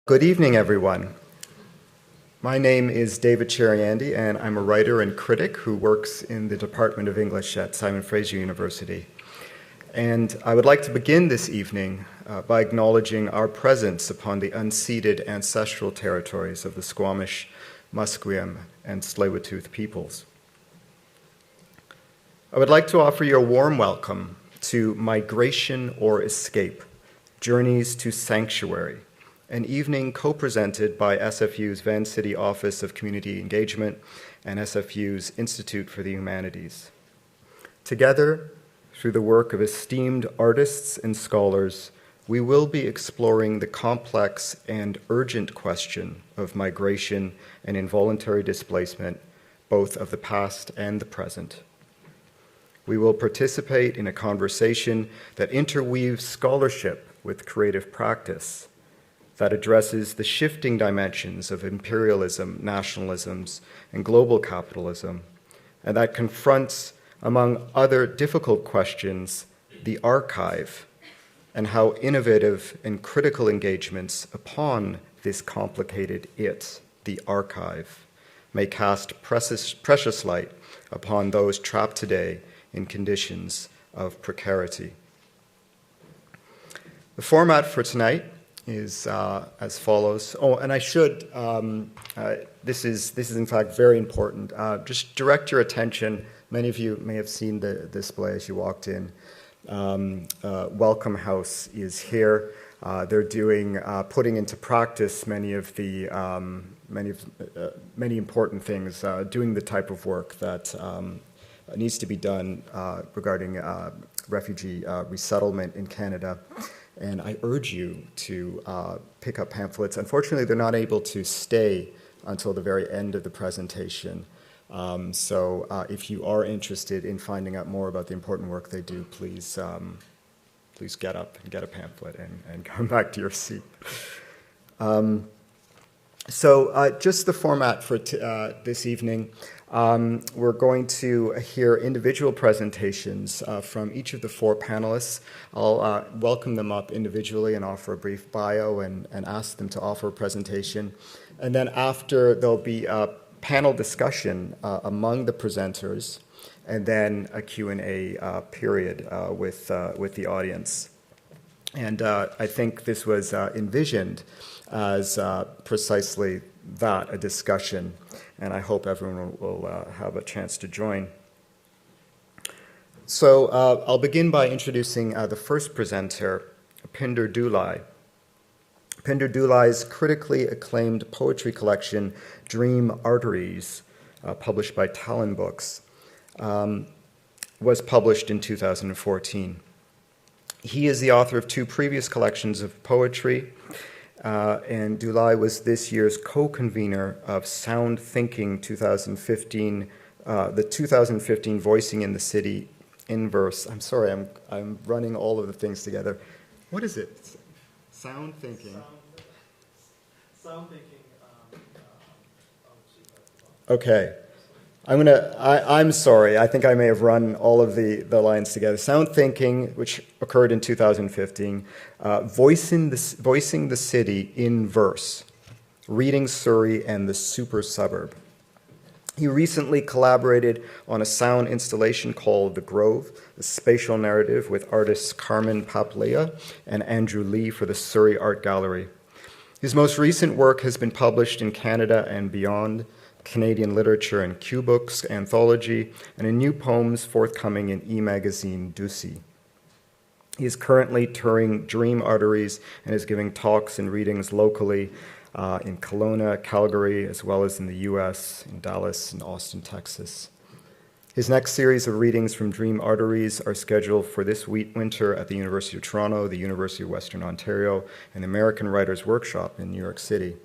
Good evening, everyone. My name is David Cheriandy, and I'm a writer and critic who works in the Department of English at Simon Fraser University. And I would like to begin this evening by acknowledging our presence upon the unceded ancestral territories of the Squamish, Musqueam, and Tsleil-Waututh peoples. I would like to offer you a warm welcome to Migration or Escape, Journeys to Sanctuary, an evening co-presented by SFU's Vancity Office of Community Engagement and SFU's Institute for the Humanities. Together, through the work of esteemed artists and scholars, we will be exploring the complex and urgent question of migration and involuntary displacement, both of the past and the present. We will participate in a conversation that interweaves scholarship with creative practice, that addresses the shifting dimensions of imperialism, nationalisms, and global capitalism, and that confronts, among other difficult questions, the archive and how innovative and critical engagements upon this complicated the archive, may cast precious light upon those trapped today in conditions of precarity. The format for tonight is as follows. Oh, and I should, this is in fact very important. Just direct your attention. Many of you may have seen the display as you walked in. Welcome House is here. They're putting into practice many important things, doing the type of work that needs to be done regarding refugee resettlement in Canada. And I urge you to pick up pamphlets. Unfortunately, they're not able to stay until the very end of the presentation. So if you are interested in finding out more about the important work they do, please get up and get a pamphlet and come back to your seat. So just the format for this evening. We're going to hear individual presentations from each of the four panelists. I'll welcome them up individually and offer a brief bio and ask them to offer a presentation. And then after, there'll be a panel discussion among the presenters, and then a Q&A period with the audience. And I think this was envisioned as precisely that, a discussion, and I hope everyone will have a chance to join. So I'll begin by introducing the first presenter, Pinder Dulai. Pinder Dulai's critically acclaimed poetry collection, Dream Arteries, published by Talon Books, was published in 2014. He is the author of two previous collections of poetry, and Dulai was this year's co-convener of Sound Thinking 2015, the 2015 Voicing in the City in Verse. I'm sorry, I'm running all of the things together. What is it? Sound Thinking. Sound Thinking. Okay. I'm sorry, I think I may have run all of the lines together. Sound Thinking, which occurred in 2015, Voicing the City in Verse, Reading Surrey and the Super Suburb. He recently collaborated on a sound installation called The Grove, a spatial narrative with artists Carmen Paplea and Andrew Lee for the Surrey Art Gallery. His most recent work has been published in Canada and beyond, Canadian Literature and Q Books anthology, and in new poems forthcoming in e-magazine Ducey. He is currently touring Dream Arteries and is giving talks and readings locally in Kelowna, Calgary, as well as in the US, in Dallas and Austin, Texas. His next series of readings from Dream Arteries are scheduled for this winter at the University of Toronto, the University of Western Ontario, and the American Writers' Workshop in New York City.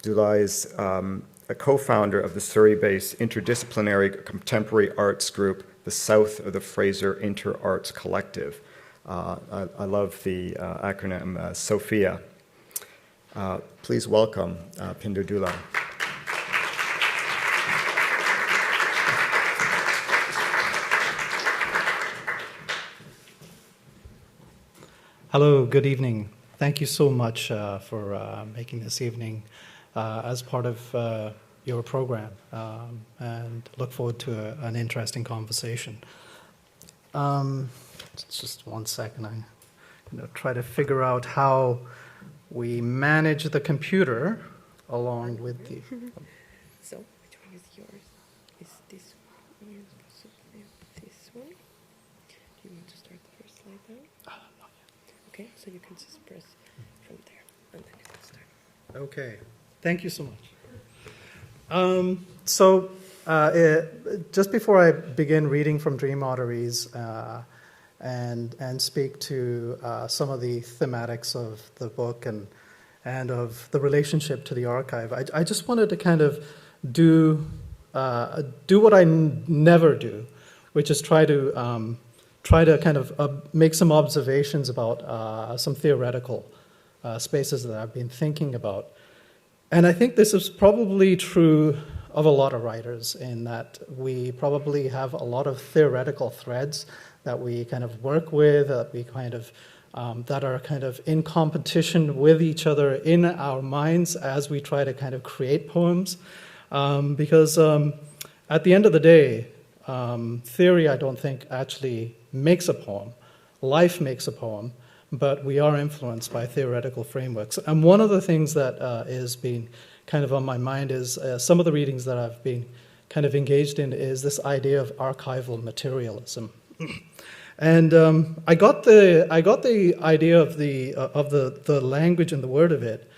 Dulai is a co-founder of the Surrey-based interdisciplinary contemporary arts group, the South of the Fraser Inter-Arts Collective. I love the acronym SOFIA. Please welcome Pinder Dulai. Hello, good evening. Thank you so much for making this evening as part of your program, and look forward to an interesting conversation. Just 1 second. I'm going to try to figure out how we manage the computer along with the... So, which one is yours? Is this one possibly this one? Do you want to start the first slide now? Not yet. Okay, so you can just press from there, and then you can start. Okay, thank you so much. Just before I begin reading from Dream Arteries and speak to some of the thematics of the book and of the relationship to the archive, I just wanted to kind of do what I never do, which is try to kind of make some observations about some theoretical spaces that I've been thinking about. And I think this is probably true of a lot of writers, in that we probably have a lot of theoretical threads that we kind of work with, that we kind of that are kind of in competition with each other in our minds as we try to kind of create poems. Because at the end of the day, theory, I don't think, actually makes a poem. Life makes a poem, but we are influenced by theoretical frameworks. And one of the things that is being kind of on my mind is some of the readings that I've been kind of engaged in is this idea of archival materialism. And I got the idea of the language and the word of it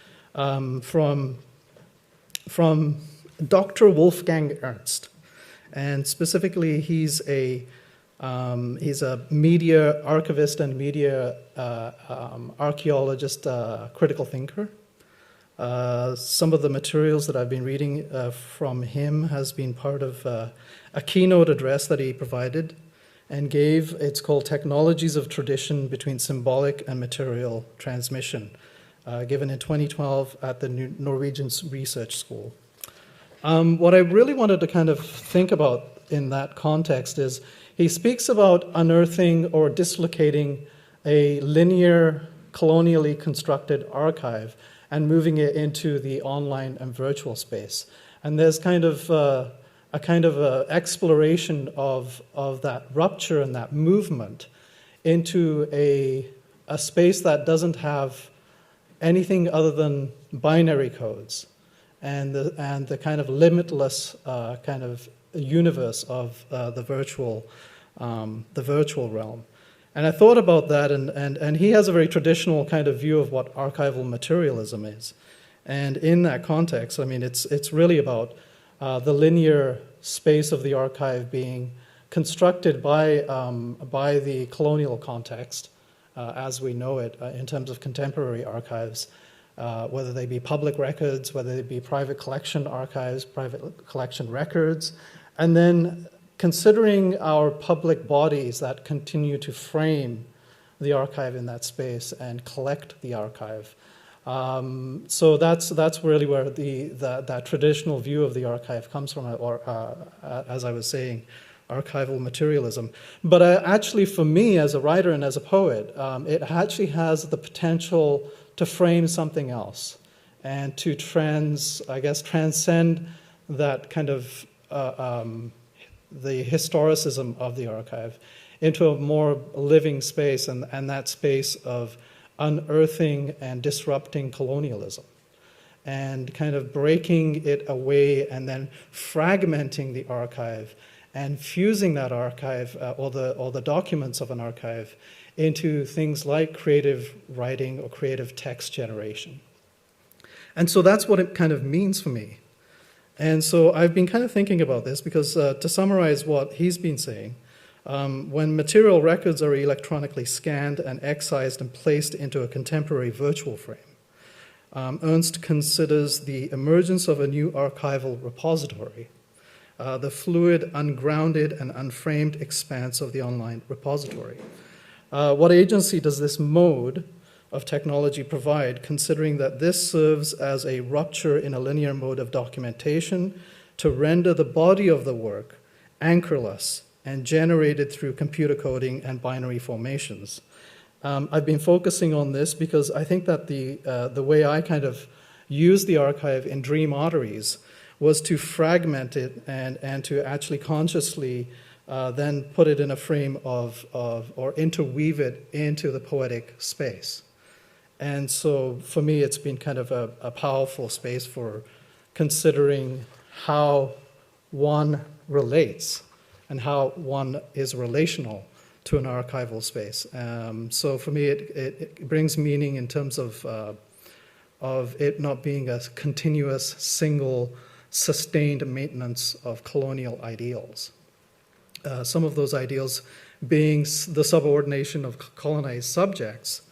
from Dr. Wolfgang Ernst, and specifically he's a media archivist and media archaeologist, critical thinker. Some of the materials that I've been reading from him has been part of a keynote address that he provided and gave. It's called Technologies of Tradition Between Symbolic and Material Transmission, given in 2012 at the Norwegian Research School. What I really wanted to kind of think about in that context is he speaks about unearthing or dislocating a linear, colonially constructed archive and moving it into the online and virtual space. And there's kind of a exploration of that rupture and that movement into a space that doesn't have anything other than binary codes and the kind of limitless kind of universe of the virtual realm. And I thought about that, and he has a very traditional kind of view of what archival materialism is. And in that context, I mean, it's really about the linear space of the archive being constructed by the colonial context as we know it in terms of contemporary archives, whether they be public records, whether they be private collection archives, private collection records, and then considering our public bodies that continue to frame the archive in that space and collect the archive. So that's really where that traditional view of the archive comes from, or as I was saying, archival materialism. But actually, for me as a writer and as a poet, it actually has the potential to frame something else and to transcend that kind of the historicism of the archive into a more living space, and that space of unearthing and disrupting colonialism and kind of breaking it away and then fragmenting the archive and fusing that archive or the documents of an archive into things like creative writing or creative text generation. And so that's what it kind of means for me. And so I've been kind of thinking about this because to summarize what he's been saying, when material records are electronically scanned and excised and placed into a contemporary virtual frame, Ernst considers the emergence of a new archival repository, the fluid, ungrounded, and unframed expanse of the online repository. What agency does this mode of technology provide, considering that this serves as a rupture in a linear mode of documentation to render the body of the work anchorless and generated through computer coding and binary formations? I've been focusing on this because I think that the way I kind of used the archive in Dream Arteries was to fragment it and to actually consciously then put it in a frame of or interweave it into the poetic space. And so for me, it's been kind of a powerful space for considering how one relates and how one is relational to an archival space. So for me, it brings meaning in terms of it not being a continuous, single, sustained maintenance of colonial ideals. Some of those ideals being the subordination of colonized subjects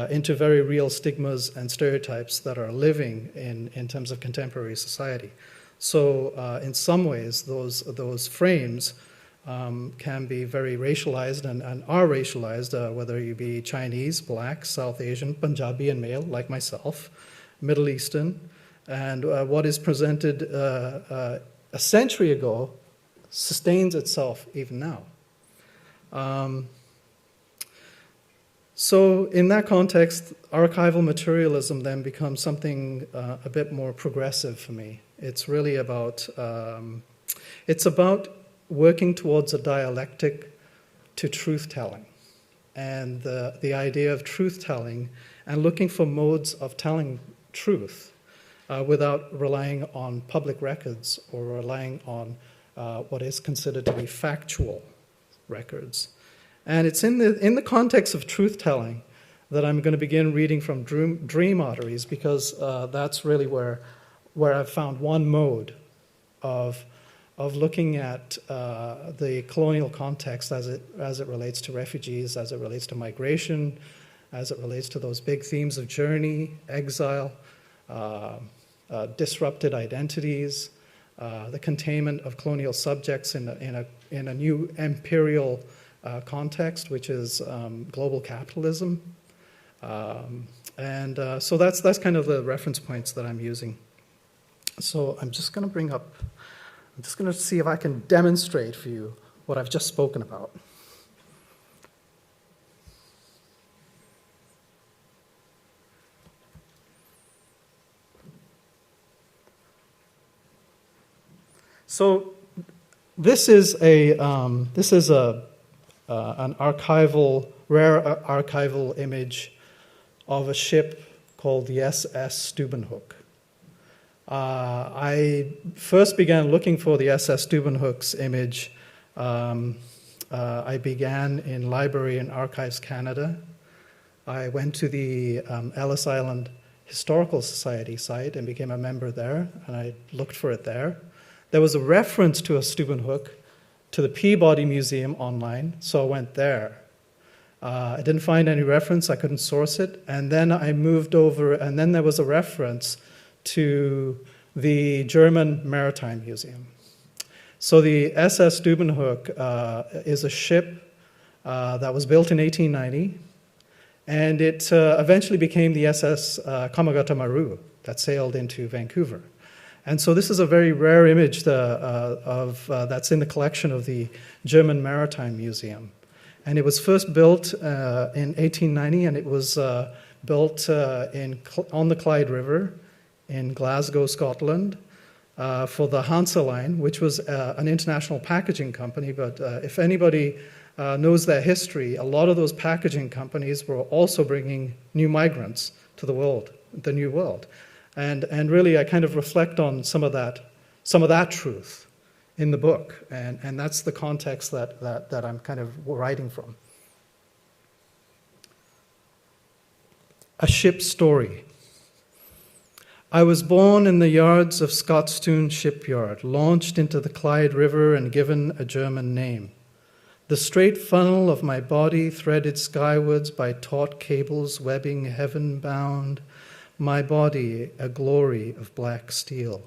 into very real stigmas and stereotypes that are living in terms of contemporary society. So in some ways, those frames can be very racialized and are racialized, whether you be Chinese, Black, South Asian, Punjabi and male, like myself, Middle Eastern, and what is presented a century ago sustains itself even now. So in that context, archival materialism then becomes something a bit more progressive for me. It's really about, it's about working towards a dialectic to truth-telling, and the idea of truth-telling and looking for modes of telling truth without relying on public records or relying on what is considered to be factual records. And it's in the context of truth-telling that I'm going to begin reading from Dream Arteries, because that's really where I've found one mode of looking at the colonial context as it relates to refugees, as it relates to migration, as it relates to those big themes of journey, exile, disrupted identities, the containment of colonial subjects in a new imperial context, which is global capitalism. So that's kind of the reference points that I'm using. So I'm just going to see if I can demonstrate for you what I've just spoken about. So this is an rare archival image of a ship called the SS Stubenhoek. I first began looking for the SS Stubenhoek's image. I began in Library and Archives Canada. I went to the Ellis Island Historical Society site and became a member there, and I looked for it there. There was a reference to a Stubenhoek to the Peabody Museum online, so I went there. I didn't find any reference, I couldn't source it, and then I moved over, and then there was a reference to the German Maritime Museum. So the SS Stubenhoek is a ship that was built in 1890, and it eventually became the SS Kamagata Maru that sailed into Vancouver. And so this is a very rare image that's in the collection of the German Maritime Museum. And it was first built in 1890, and it was built on the Clyde River in Glasgow, Scotland, for the Hansa Line, which was an international packaging company. But if anybody knows their history, a lot of those packaging companies were also bringing new migrants to the world, the New World. And really, I kind of reflect on some of that truth in the book, and that's the context that I'm kind of writing from. A ship's story. I was born in the yards of Scotstoun shipyard, launched into the Clyde River and given a German name. The straight funnel of my body threaded skywards by taut cables webbing heaven-bound, my body a glory of black steel.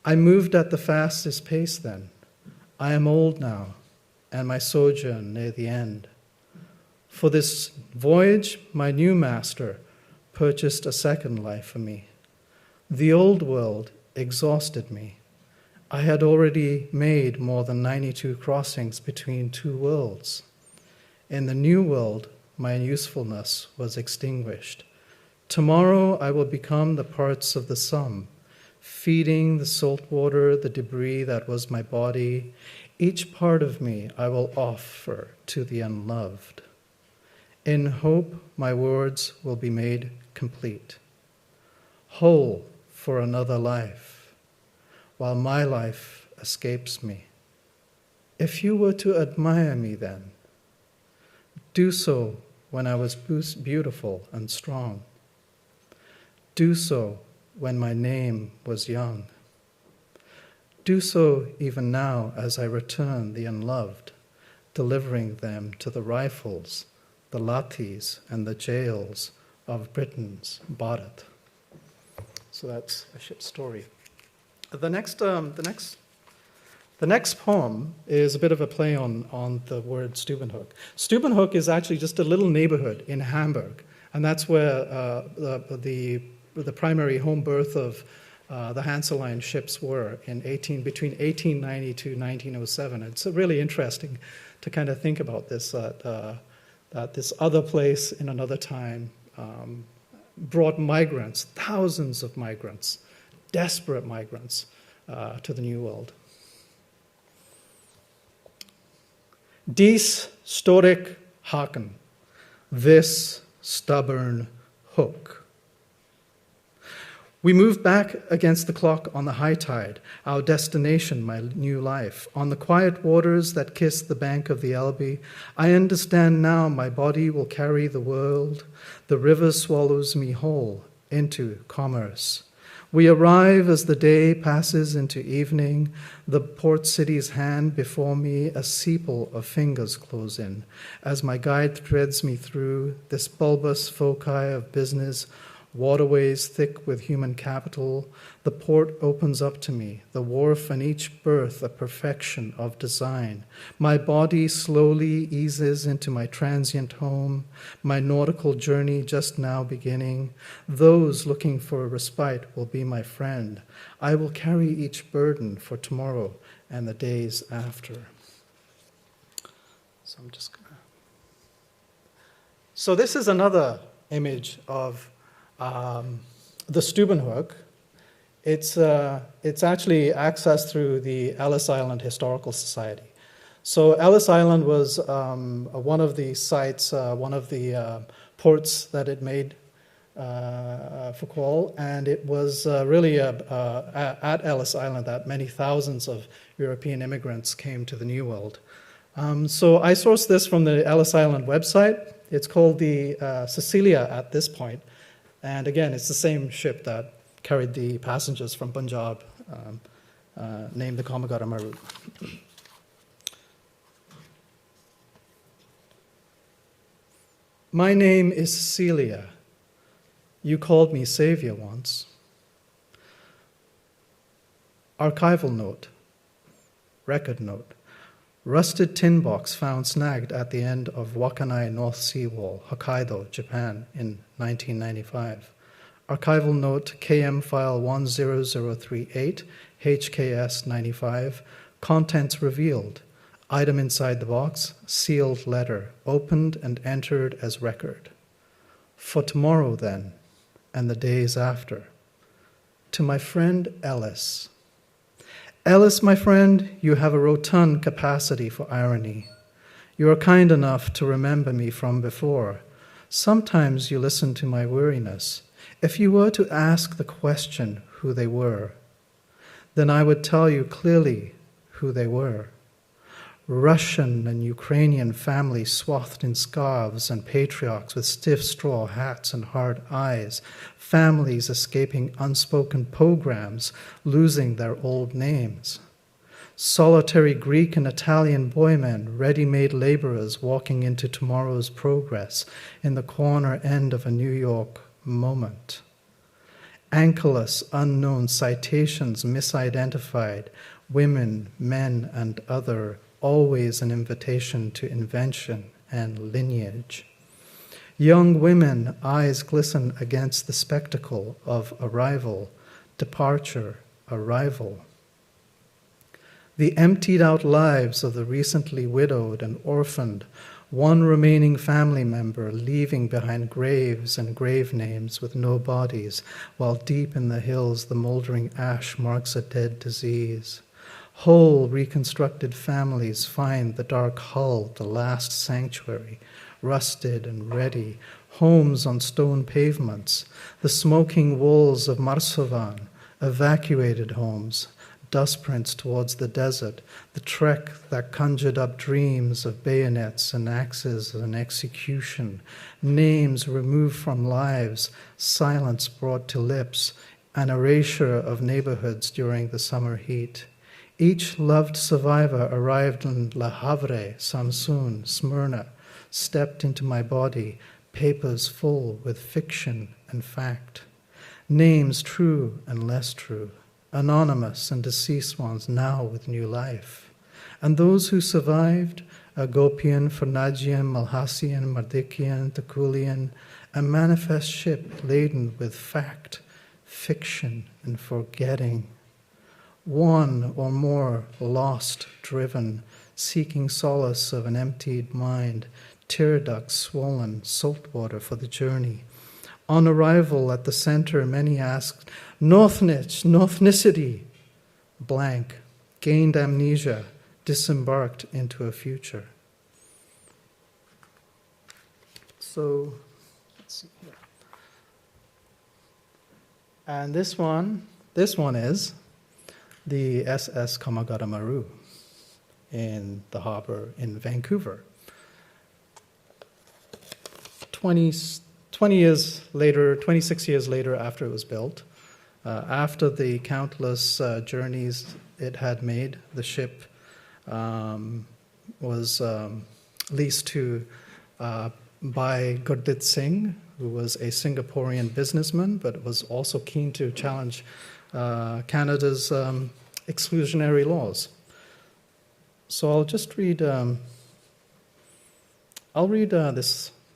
I moved at the fastest pace then. I am old now, and my sojourn near the end. For this voyage, my new master purchased a second life for me. The old world exhausted me. I had already made more than 92 crossings between two worlds. In the new world, my usefulness was extinguished. Tomorrow I will become the parts of the sum, feeding the salt water, the debris that was my body. Each part of me I will offer to the unloved. In hope, my words will be made complete, whole for another life, while my life escapes me. If you were to admire me then, do so when I was beautiful and strong. Do so when my name was young. Do so even now as I return the unloved, delivering them to the rifles, the lathis, and the jails of Britain's Bharat. So that's a short story. The next poem is a bit of a play on the word Stubenhoek. Stubenhoek is actually just a little neighborhood in Hamburg, and that's where the primary home berth of the Hansa Line ships were between 1890 to 1907. It's really interesting to kind of think about this, that this other place in another time brought migrants, thousands of migrants, desperate migrants, to the New World. Dies stoic Haken, this stubborn hook. We move back against the clock on the high tide, our destination, my new life. On the quiet waters that kiss the bank of the Elbe, I understand now my body will carry the world. The river swallows me whole into commerce. We arrive as the day passes into evening. The port city's hand before me, a sepal of fingers close in. As my guide threads me through this bulbous foci of business, waterways thick with human capital, the port opens up to me, the wharf and each berth a perfection of design. My body slowly eases into my transient home, my nautical journey just now beginning. Those looking for a respite will be my friend. I will carry each burden for tomorrow and the days after. So this is another image of the Stubenhoek. It's actually accessed through the Ellis Island Historical Society. So Ellis Island was one of the sites, one of the ports that it made for coal, and it was really at Ellis Island that many thousands of European immigrants came to the New World. So I sourced this from the Ellis Island website. It's called the Cecilia at this point. And again, it's the same ship that carried the passengers from Punjab, named the Komagata Marut. My name is Cecilia. You called me Savior once. Archival note, record note. Rusted tin box found snagged at the end of Wakanai North Sea Wall, Hokkaido, Japan, in 1995. Archival note KM file 10038, HKS 95. Contents revealed. Item inside the box, sealed letter, opened and entered as record. For tomorrow, then, and the days after. To my friend Ellis. Ellis, my friend, you have a rotund capacity for irony. You are kind enough to remember me from before. Sometimes you listen to my weariness. If you were to ask the question who they were, then I would tell you clearly who they were. Russian and Ukrainian families swathed in scarves and patriarchs with stiff straw hats and hard eyes, families escaping unspoken pograms, losing their old names. Solitary Greek and Italian boymen, ready-made laborers walking into tomorrow's progress in the corner end of a New York moment. Ankleless, unknown citations misidentified, women, men, and other, always an invitation to invention and lineage. Young women, eyes glisten against the spectacle of arrival, departure, arrival. The emptied out lives of the recently widowed and orphaned, One remaining family member leaving behind graves and grave names with no bodies, while deep in the hills the moldering ash marks a dead disease. Whole reconstructed families find the dark hull, the last sanctuary, rusted and ready, homes on stone pavements, the smoking walls of Marsovan, evacuated homes, dust prints towards the desert, the trek that conjured up dreams of bayonets and axes and execution, names removed from lives, silence brought to lips, an erasure of neighborhoods during the summer heat. Each loved survivor arrived in La Havre, Samsun, Smyrna, stepped into my body, papers full with fiction and fact. Names true and less true, anonymous and deceased ones now with new life. And those who survived, Agopian, Fernagian, Malhassian, Mardikian, Takulian, a manifest ship laden with fact, fiction, and forgetting. One or more lost, driven, seeking solace of an emptied mind, tear ducts swollen, salt water for the journey. On arrival at the center, many asked, Northnicity, blank, gained amnesia, disembarked into a future. So, let's see here. And this one is the SS Kamagata Maru in the harbor in Vancouver. 26 years later after it was built, after the countless journeys it had made, the ship was leased to by Gurdit Singh, who was a Singaporean businessman, but was also keen to challenge Canada's exclusionary laws. So I'll just read.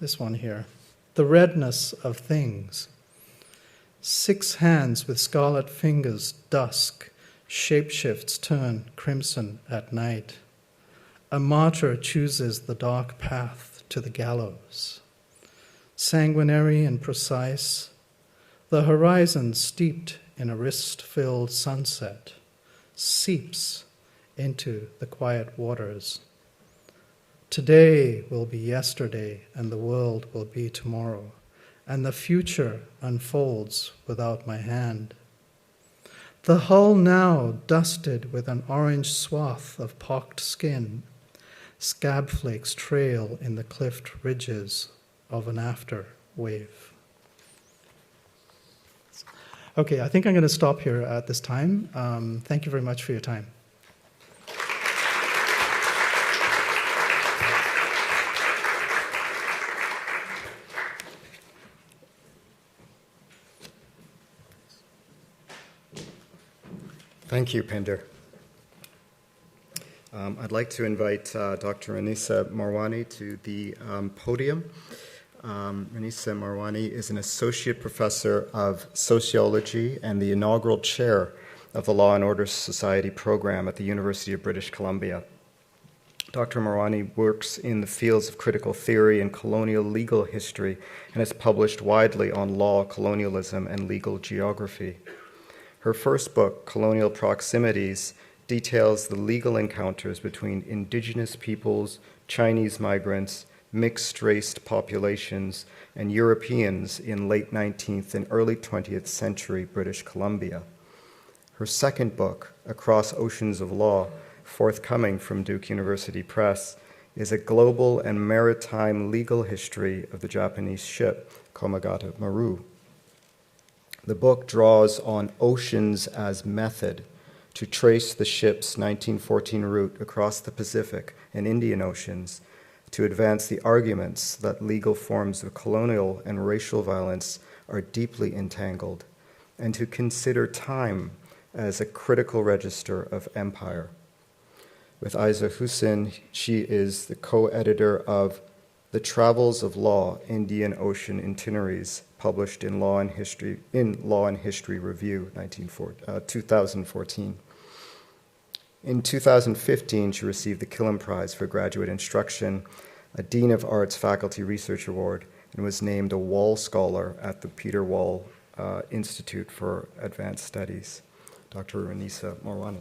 This one here. The redness of things. 6 hands with scarlet fingers, dusk, shapeshifts turn crimson at night. A martyr chooses the dark path to the gallows. Sanguinary and precise, the horizon steeped in a wrist-filled sunset seeps into the quiet waters. Today will be yesterday, and the world will be tomorrow, and the future unfolds without my hand. The hull now dusted with an orange swath of pocked skin, scab flakes trail in the cliffed ridges of an after wave. Okay, I think I'm going to stop here at this time. Thank you very much for your time. Thank you, Pinder. I'd like to invite Dr. Anissa Marwani to the podium. Anissa Marwani is an associate professor of sociology and the inaugural chair of the Law and Order Society program at the University of British Columbia. Dr. Marwani works in the fields of critical theory and colonial legal history and has published widely on law, colonialism, and legal geography. Her first book, Colonial Proximities, details the legal encounters between indigenous peoples, Chinese migrants, mixed-raced populations, and Europeans in late 19th and early 20th century British Columbia. Her second book, Across Oceans of Law, forthcoming from Duke University Press, is a global and maritime legal history of the Japanese ship Komagata Maru. The book draws on oceans as method to trace the ship's 1914 route across the Pacific and Indian Oceans, to advance the arguments that legal forms of colonial and racial violence are deeply entangled, and to consider time as a critical register of empire. With Aiza Hussein, she is the co-editor of The Travels of Law, Indian Ocean Itineraries, published in Law and History Review, 2014. In 2015, she received the Killam Prize for Graduate Instruction a Dean of Arts Faculty Research Award, and was named a Wall Scholar at the Peter Wall Institute for Advanced Studies. Dr. Ranisa Morwani.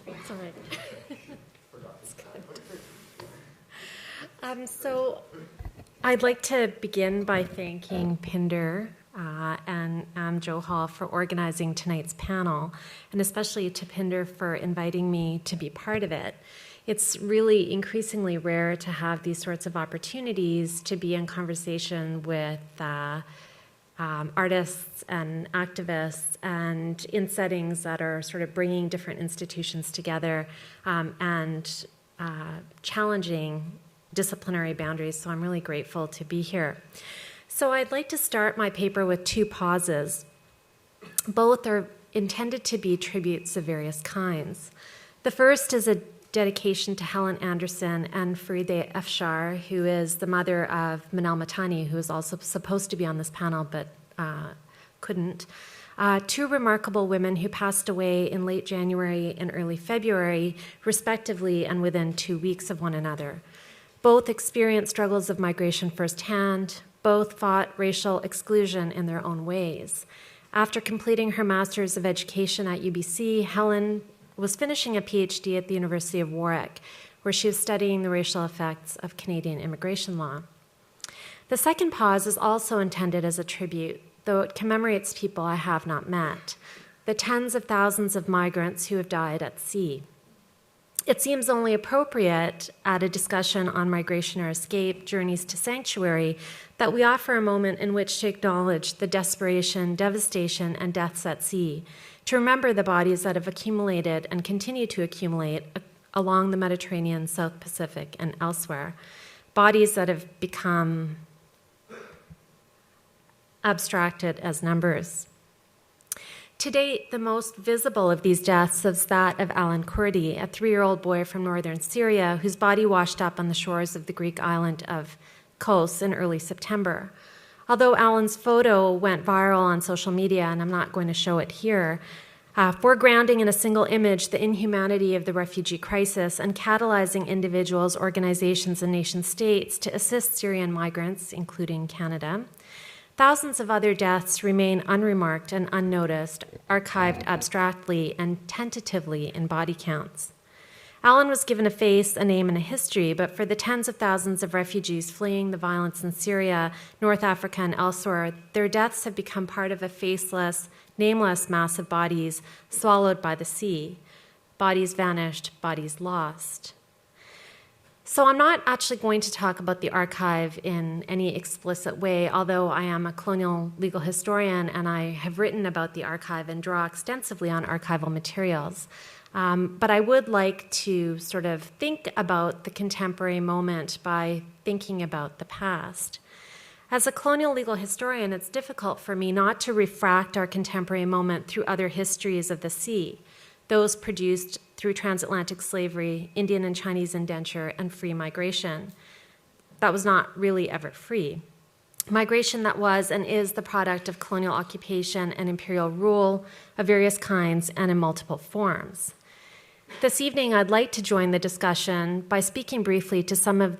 It's all right. So I'd like to begin by thanking Pinder and Joe Hall for organizing tonight's panel, and especially to Pinder for inviting me to be part of it. It's really increasingly rare to have these sorts of opportunities to be in conversation with artists and activists, and in settings that are sort of bringing different institutions together and challenging disciplinary boundaries. So I'm really grateful to be here. So I'd like to start my paper with two pauses. Both are intended to be tributes of various kinds. The first is a dedication to Helen Anderson and Faride Afshar, who is the mother of Manal Matani, who is also supposed to be on this panel but couldn't. Two remarkable women who passed away in late January and early February, respectively, and within 2 weeks of one another. Both experienced struggles of migration firsthand. Both fought racial exclusion in their own ways. After completing her Master's of Education at UBC, Helen was finishing a PhD at the University of Warwick, where she was studying the racial effects of Canadian immigration law. The second pause is also intended as a tribute, though it commemorates people I have not met, the tens of thousands of migrants who have died at sea. It seems only appropriate at a discussion on migration or escape, journeys to sanctuary, that we offer a moment in which to acknowledge the desperation, devastation, and deaths at sea, to remember the bodies that have accumulated and continue to accumulate along the Mediterranean, South Pacific, and elsewhere, bodies that have become abstracted as numbers. To date, the most visible of these deaths is that of Alan Kurdi, a 3-year-old boy from northern Syria whose body washed up on the shores of the Greek island of Kos in early September. Although Alan's photo went viral on social media, and I'm not going to show it here, foregrounding in a single image the inhumanity of the refugee crisis and catalyzing individuals, organizations, and nation-states to assist Syrian migrants, including Canada, thousands of other deaths remain unremarked and unnoticed, archived abstractly and tentatively in body counts. Alan was given a face, a name, and a history, but for the tens of thousands of refugees fleeing the violence in Syria, North Africa, and elsewhere, their deaths have become part of a faceless, nameless mass of bodies swallowed by the sea. Bodies vanished, bodies lost. So I'm not actually going to talk about the archive in any explicit way, although I am a colonial legal historian and I have written about the archive and draw extensively on archival materials. But I would like to sort of think about the contemporary moment by thinking about the past. As a colonial legal historian, it's difficult for me not to refract our contemporary moment through other histories of the sea, those produced through transatlantic slavery, Indian and Chinese indenture, and free migration. That was not really ever free. Migration that was and is the product of colonial occupation and imperial rule of various kinds and in multiple forms. This evening, I'd like to join the discussion by speaking briefly to some of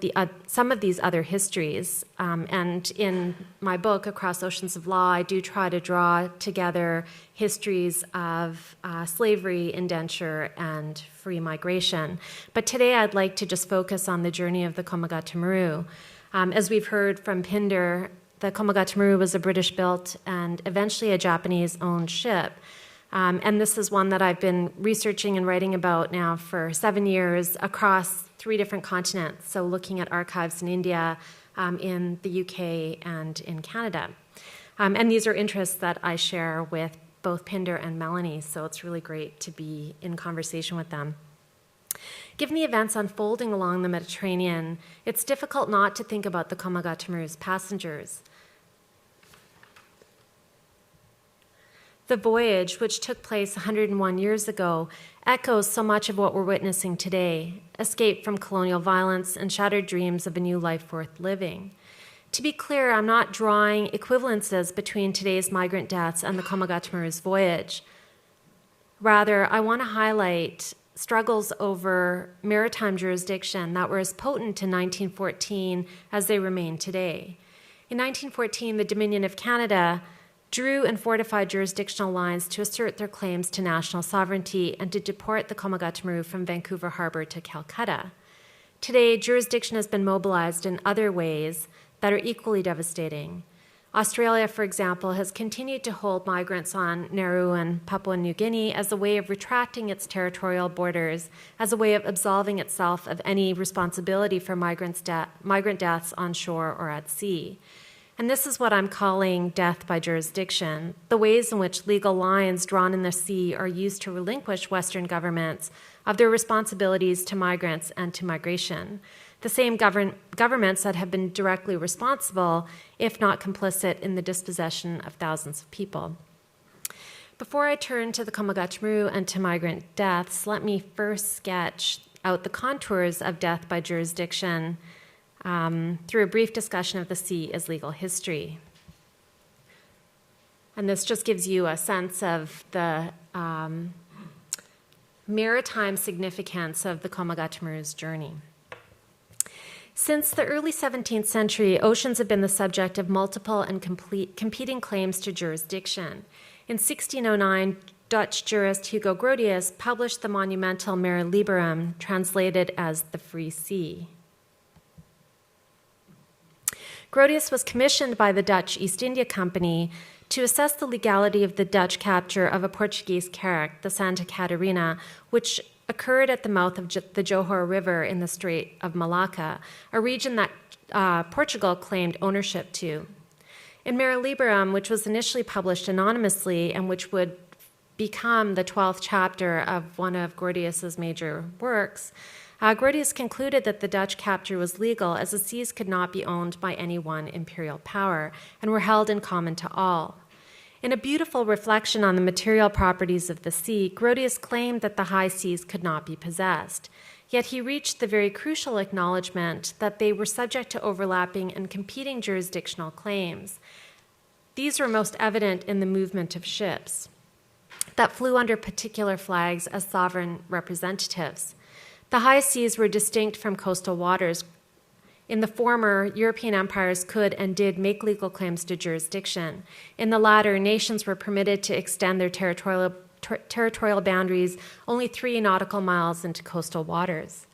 these other histories. And in my book, Across Oceans of Law, I do try to draw together histories of slavery, indenture, and free migration. But today, I'd like to just focus on the journey of the Komagata-Maru. As we've heard from Pinder, the Komagata-Maru was a British-built and eventually a Japanese-owned ship. And this is one that I've been researching and writing about now for 7 years across 3 different continents, so looking at archives in India, in the UK, and in Canada. And these are interests that I share with both Pinder and Melanie, so it's really great to be in conversation with them. Given the events unfolding along the Mediterranean, it's difficult not to think about the Komagata-Maru's passengers. The voyage, which took place 101 years ago, echoes so much of what we're witnessing today: escape from colonial violence and shattered dreams of a new life worth living. To be clear, I'm not drawing equivalences between today's migrant deaths and the Komagatamuru's voyage. Rather, I want to highlight struggles over maritime jurisdiction that were as potent in 1914 as they remain today. In 1914, the Dominion of Canada drew and fortified jurisdictional lines to assert their claims to national sovereignty and to deport the Komagatamu from Vancouver Harbour to Calcutta. Today, jurisdiction has been mobilized in other ways that are equally devastating. Australia, for example, has continued to hold migrants on Nauru and Papua New Guinea as a way of retracting its territorial borders, as a way of absolving itself of any responsibility for migrant deaths on shore or at sea. And this is what I'm calling death by jurisdiction, the ways in which legal lines drawn in the sea are used to relinquish Western governments of their responsibilities to migrants and to migration. The same governments that have been directly responsible, if not complicit, in the dispossession of thousands of people. Before I turn to the Komagatamu and to migrant deaths, let me first sketch out the contours of death by jurisdiction through a brief discussion of the sea as legal history. And this just gives you a sense of the maritime significance of the Komagatamuru's journey. Since the early 17th century, oceans have been the subject of multiple and competing claims to jurisdiction. In 1609, Dutch jurist Hugo Grotius published the monumental Mare Liberum, translated as the Free Sea. Grotius was commissioned by the Dutch East India Company to assess the legality of the Dutch capture of a Portuguese carrack, the Santa Catarina, which occurred at the mouth of the Johor River in the Strait of Malacca, a region that Portugal claimed ownership to. In Mare Liberum, which was initially published anonymously and which would become the 12th chapter of one of Grotius's major works, Grotius concluded that the Dutch capture was legal as the seas could not be owned by any one imperial power and were held in common to all. In a beautiful reflection on the material properties of the sea, Grotius claimed that the high seas could not be possessed. Yet he reached the very crucial acknowledgement that they were subject to overlapping and competing jurisdictional claims. These were most evident in the movement of ships that flew under particular flags as sovereign representatives. The high seas were distinct from coastal waters. In the former, European empires could and did make legal claims to jurisdiction. In the latter, nations were permitted to extend their territorial boundaries only 3 nautical miles into coastal waters.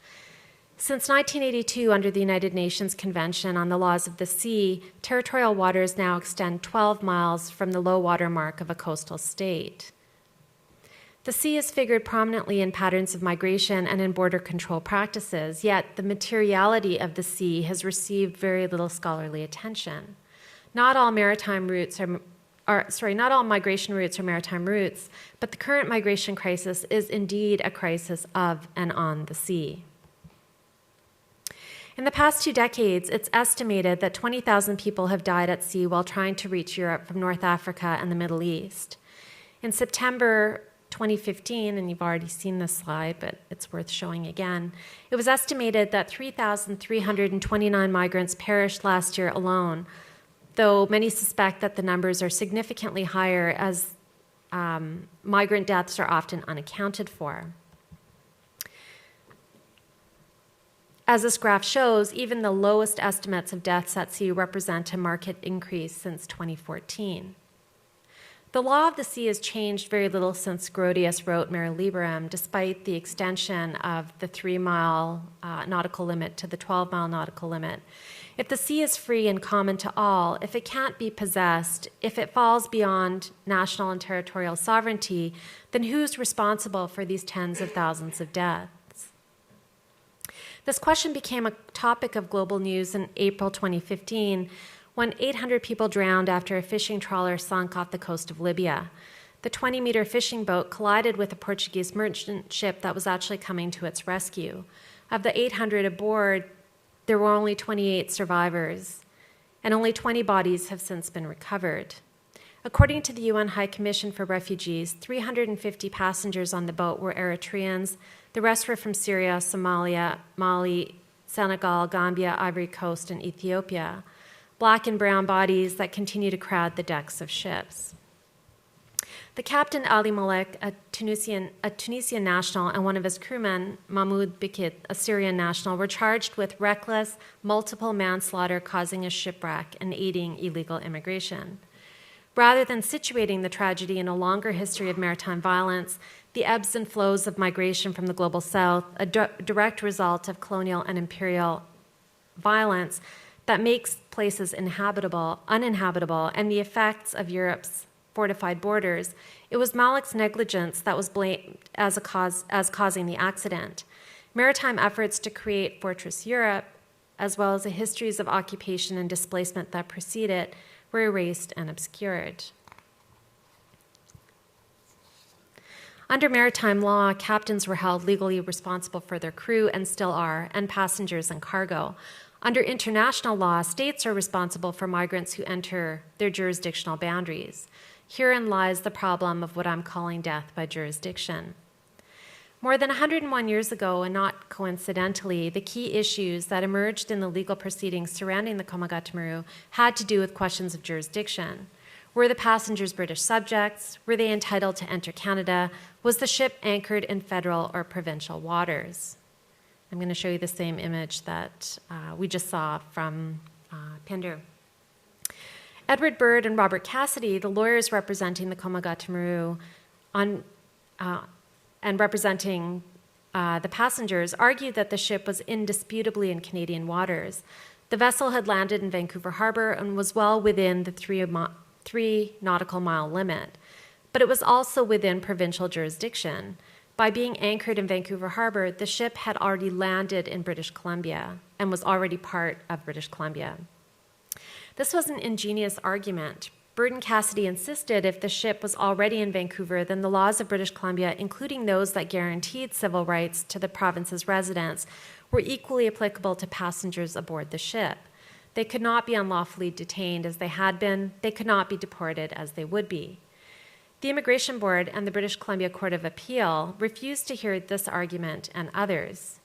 Since 1982, under the United Nations Convention on the Laws of the Sea, territorial waters now extend 12 miles from the low water mark of a coastal state. The sea is figured prominently in patterns of migration and in border control practices, yet the materiality of the sea has received very little scholarly attention. Not all migration routes are maritime routes, but the current migration crisis is indeed a crisis of and on the sea. In the past 2 decades, it's estimated that 20,000 people have died at sea while trying to reach Europe from North Africa and the Middle East. In September 2015, and you've already seen this slide, but it's worth showing again, it was estimated that 3,329 migrants perished last year alone, though many suspect that the numbers are significantly higher as migrant deaths are often unaccounted for. As this graph shows, even the lowest estimates of deaths at sea represent a marked increase since 2014. The law of the sea has changed very little since Grotius wrote Mare Liberum, despite the extension of the 3-mile nautical limit to the 12-mile nautical limit. If the sea is free and common to all, if it can't be possessed, if it falls beyond national and territorial sovereignty, then who's responsible for these tens of thousands of deaths? This question became a topic of global news in April 2015, when 800 people drowned after a fishing trawler sunk off the coast of Libya. The 20-meter fishing boat collided with a Portuguese merchant ship that was actually coming to its rescue. Of the 800 aboard, there were only 28 survivors, and only 20 bodies have since been recovered. According to the UN High Commission for Refugees, 350 passengers on the boat were Eritreans. The rest were from Syria, Somalia, Mali, Senegal, Gambia, Ivory Coast, and Ethiopia. Black and brown bodies that continue to crowd the decks of ships. The captain, Ali Malek, a Tunisian national, and one of his crewmen, Mahmoud Bikit, a Syrian national, were charged with reckless, multiple manslaughter causing a shipwreck and aiding illegal immigration. Rather than situating the tragedy in a longer history of maritime violence, the ebbs and flows of migration from the global south, a direct result of colonial and imperial violence that makes places uninhabitable, and the effects of Europe's fortified borders, it was Malek's negligence that was blamed as causing the accident. Maritime efforts to create Fortress Europe, as well as the histories of occupation and displacement that precede it, were erased and obscured. Under maritime law, captains were held legally responsible for their crew, and still are, and passengers and cargo. Under international law, states are responsible for migrants who enter their jurisdictional boundaries. Herein lies the problem of what I'm calling death by jurisdiction. More than 101 years ago, and not coincidentally, the key issues that emerged in the legal proceedings surrounding the Komagata-Muru had to do with questions of jurisdiction. Were the passengers British subjects? Were they entitled to enter Canada? Was the ship anchored in federal or provincial waters? I'm going to show you the same image that we just saw from Pendu. Edward Bird and Robert Cassidy, the lawyers representing the Komagata-Muru and representing the passengers, argued that the ship was indisputably in Canadian waters. The vessel had landed in Vancouver Harbor and was well within the 3 nautical mile limit, but it was also within provincial jurisdiction. By being anchored in Vancouver Harbor, the ship had already landed in British Columbia and was already part of British Columbia. This was an ingenious argument. Bird and Cassidy insisted if the ship was already in Vancouver, then the laws of British Columbia, including those that guaranteed civil rights to the province's residents, were equally applicable to passengers aboard the ship. They could not be unlawfully detained as they had been. They could not be deported as they would be. The Immigration Board and the British Columbia Court of Appeal refused to hear this argument and others.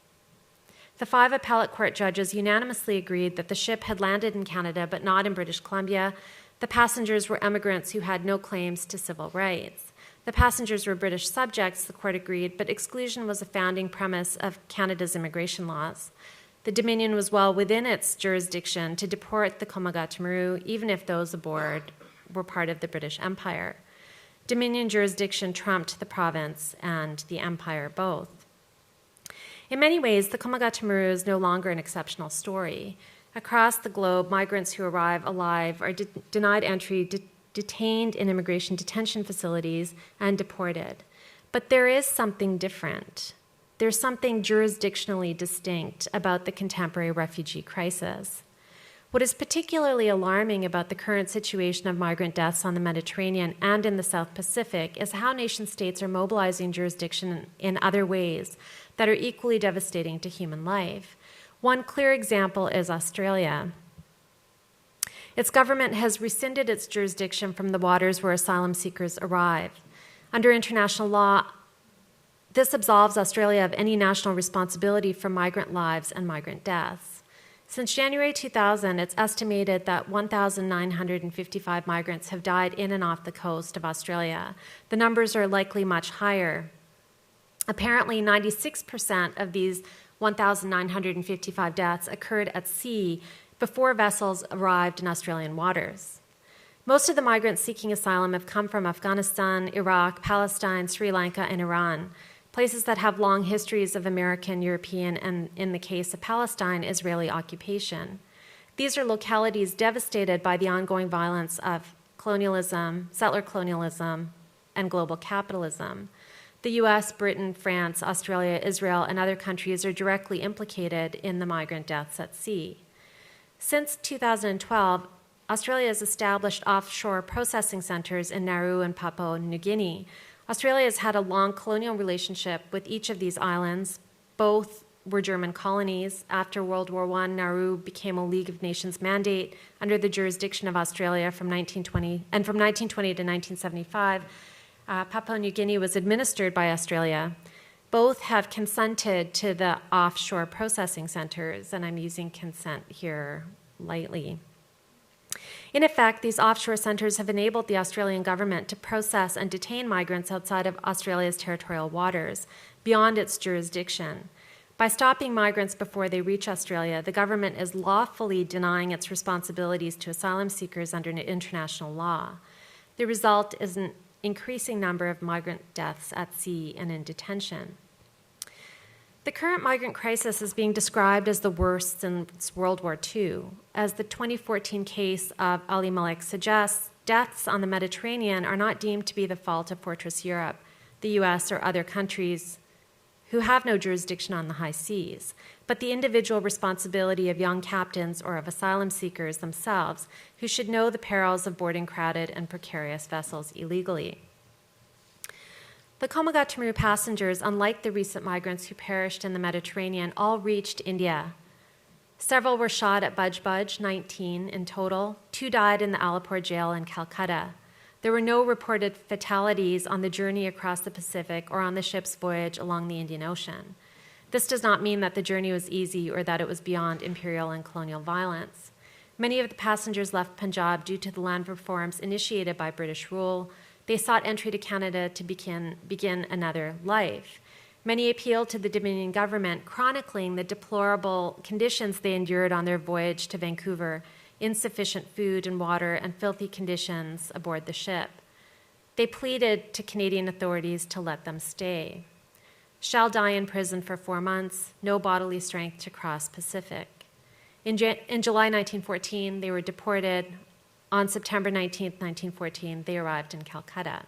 The 5 appellate court judges unanimously agreed that the ship had landed in Canada but not in British Columbia. The passengers were immigrants who had no claims to civil rights. The passengers were British subjects, the court agreed, but exclusion was a founding premise of Canada's immigration laws. The Dominion was well within its jurisdiction to deport the Komagata-Muru, even if those aboard were part of the British Empire. Dominion jurisdiction trumped the province and the empire both. In many ways, the Komagata-Muru is no longer an exceptional story. Across the globe, migrants who arrive alive are denied entry, detained in immigration detention facilities, and deported. But there is something different. There's something jurisdictionally distinct about the contemporary refugee crisis. What is particularly alarming about the current situation of migrant deaths on the Mediterranean and in the South Pacific is how nation-states are mobilizing jurisdiction in other ways that are equally devastating to human life. One clear example is Australia. Its government has rescinded its jurisdiction from the waters where asylum seekers arrive. Under international law, this absolves Australia of any national responsibility for migrant lives and migrant deaths. Since January 2000, it's estimated that 1,955 migrants have died in and off the coast of Australia. The numbers are likely much higher. Apparently, 96% of these 1,955 deaths occurred at sea before vessels arrived in Australian waters. Most of the migrants seeking asylum have come from Afghanistan, Iraq, Palestine, Sri Lanka, and Iran, places that have long histories of American, European, and in the case of Palestine, Israeli occupation. These are localities devastated by the ongoing violence of colonialism, settler colonialism, and global capitalism. The US, Britain, France, Australia, Israel, and other countries are directly implicated in the migrant deaths at sea. Since 2012, Australia has established offshore processing centers in Nauru and Papua New Guinea. Australia has had a long colonial relationship with each of these islands, both were German colonies. After World War I, Nauru became a League of Nations mandate under the jurisdiction of Australia from 1920, and from 1920 to 1975, Papua New Guinea was administered by Australia. Both have consented to the offshore processing centers, and I'm using consent here lightly. In effect, these offshore centers have enabled the Australian government to process and detain migrants outside of Australia's territorial waters, beyond its jurisdiction. By stopping migrants before they reach Australia, the government is lawfully denying its responsibilities to asylum seekers under international law. The result is an increasing number of migrant deaths at sea and in detention. The current migrant crisis is being described as the worst since World War II. As the 2014 case of Ali Malik suggests, deaths on the Mediterranean are not deemed to be the fault of Fortress Europe, the US, or other countries who have no jurisdiction on the high seas, but the individual responsibility of young captains or of asylum seekers themselves, who should know the perils of boarding crowded and precarious vessels illegally. The Komagataru passengers, unlike the recent migrants who perished in the Mediterranean, all reached India. Several were shot at Budge Budge, 19 in total. 2 died in the Alipore jail in Calcutta. There were no reported fatalities on the journey across the Pacific or on the ship's voyage along the Indian Ocean. This does not mean that the journey was easy or that it was beyond imperial and colonial violence. Many of the passengers left Punjab due to the land reforms initiated by British rule. They sought entry to Canada to begin another life. Many appealed to the Dominion government, chronicling the deplorable conditions they endured on their voyage to Vancouver, insufficient food and water, and filthy conditions aboard the ship. They pleaded to Canadian authorities to let them stay. Shall die in prison for 4 months, no bodily strength to cross Pacific. In July 1914, they were deported. On September 19, 1914, they arrived in Calcutta.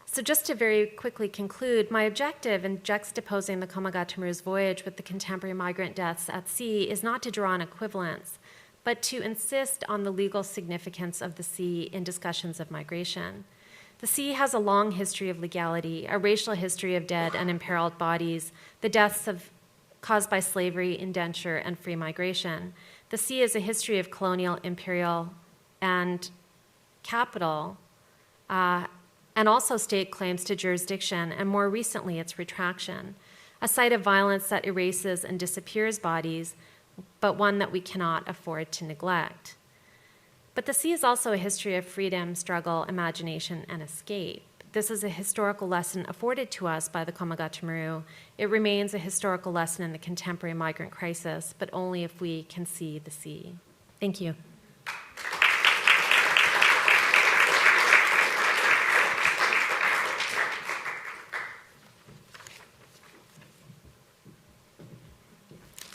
So just to very quickly conclude, my objective in juxtaposing the Komagataru's voyage with the contemporary migrant deaths at sea is not to draw an equivalence, but to insist on the legal significance of the sea in discussions of migration. The sea has a long history of legality, a racial history of dead and imperiled bodies, the deaths caused by slavery, indenture, and free migration. The sea is a history of colonial, imperial, and capital, and also state claims to jurisdiction, and more recently, its retraction. A site of violence that erases and disappears bodies, but one that we cannot afford to neglect. But the sea is also a history of freedom, struggle, imagination, and escape. This is a historical lesson afforded to us by the Komagataru. It remains a historical lesson in the contemporary migrant crisis, but only if we can see the sea. Thank you.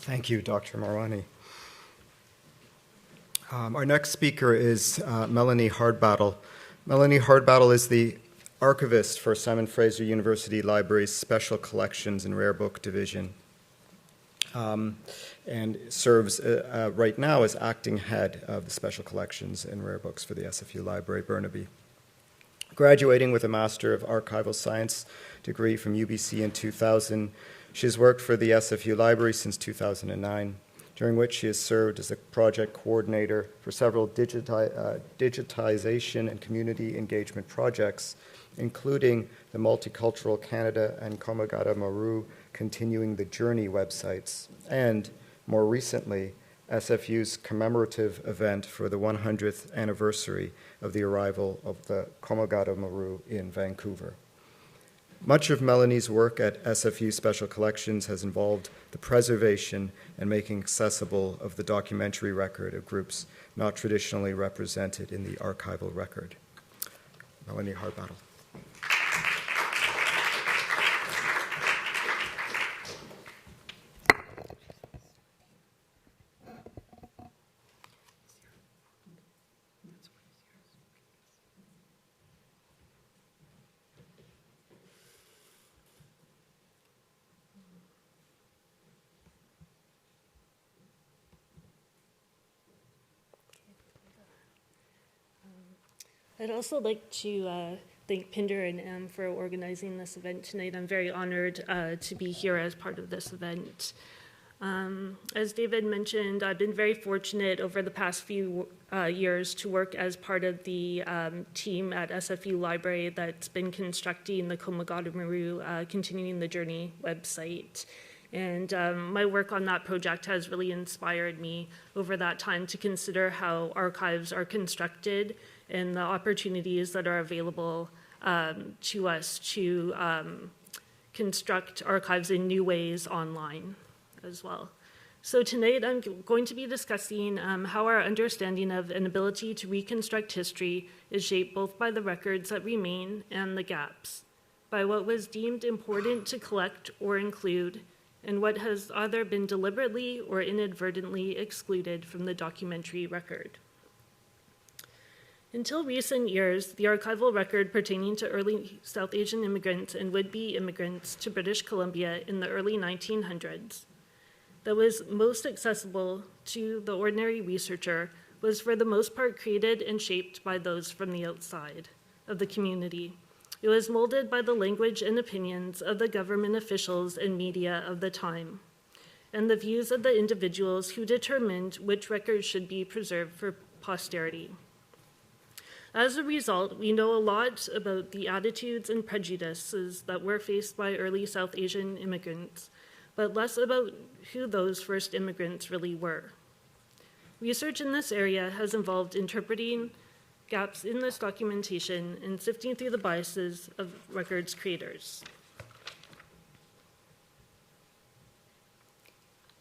Thank you, Dr. Marwani. Our next speaker is Melanie Hardbattle. Melanie Hardbattle is the archivist for Simon Fraser University Library's Special Collections and Rare Book Division, and serves right now as acting head of the Special Collections and Rare Books for the SFU Library, Burnaby. Graduating with a Master of Archival Science degree from UBC in 2000, she has worked for the SFU Library since 2009, during which she has served as a project coordinator for several digitization and community engagement projects, including the Multicultural Canada and Komagataru Continuing the Journey websites, and, more recently, SFU's commemorative event for the 100th anniversary of the arrival of the Komagataru in Vancouver. Much of Melanie's work at SFU Special Collections has involved the preservation and making accessible of the documentary record of groups not traditionally represented in the archival record. Melanie Hardbattle. I'd also like to thank Pinder and Em for organizing this event tonight. I'm very honored to be here as part of this event. As David mentioned, I've been very fortunate over the past few years to work as part of the team at SFU Library that's been constructing the Komagata-Maru Continuing the Journey website. And my work on that project has really inspired me over that time to consider how archives are constructed and the opportunities that are available to us to construct archives in new ways online as well. So tonight I'm going to be discussing how our understanding of and ability to reconstruct history is shaped both by the records that remain and the gaps, by what was deemed important to collect or include, and what has either been deliberately or inadvertently excluded from the documentary record. Until recent years, the archival record pertaining to early South Asian immigrants and would-be immigrants to British Columbia in the early 1900s that was most accessible to the ordinary researcher was for the most part created and shaped by those from the outside of the community. It was molded by the language and opinions of the government officials and media of the time, and the views of the individuals who determined which records should be preserved for posterity. As a result, we know a lot about the attitudes and prejudices that were faced by early South Asian immigrants, but less about who those first immigrants really were. Research in this area has involved interpreting gaps in this documentation and sifting through the biases of records creators.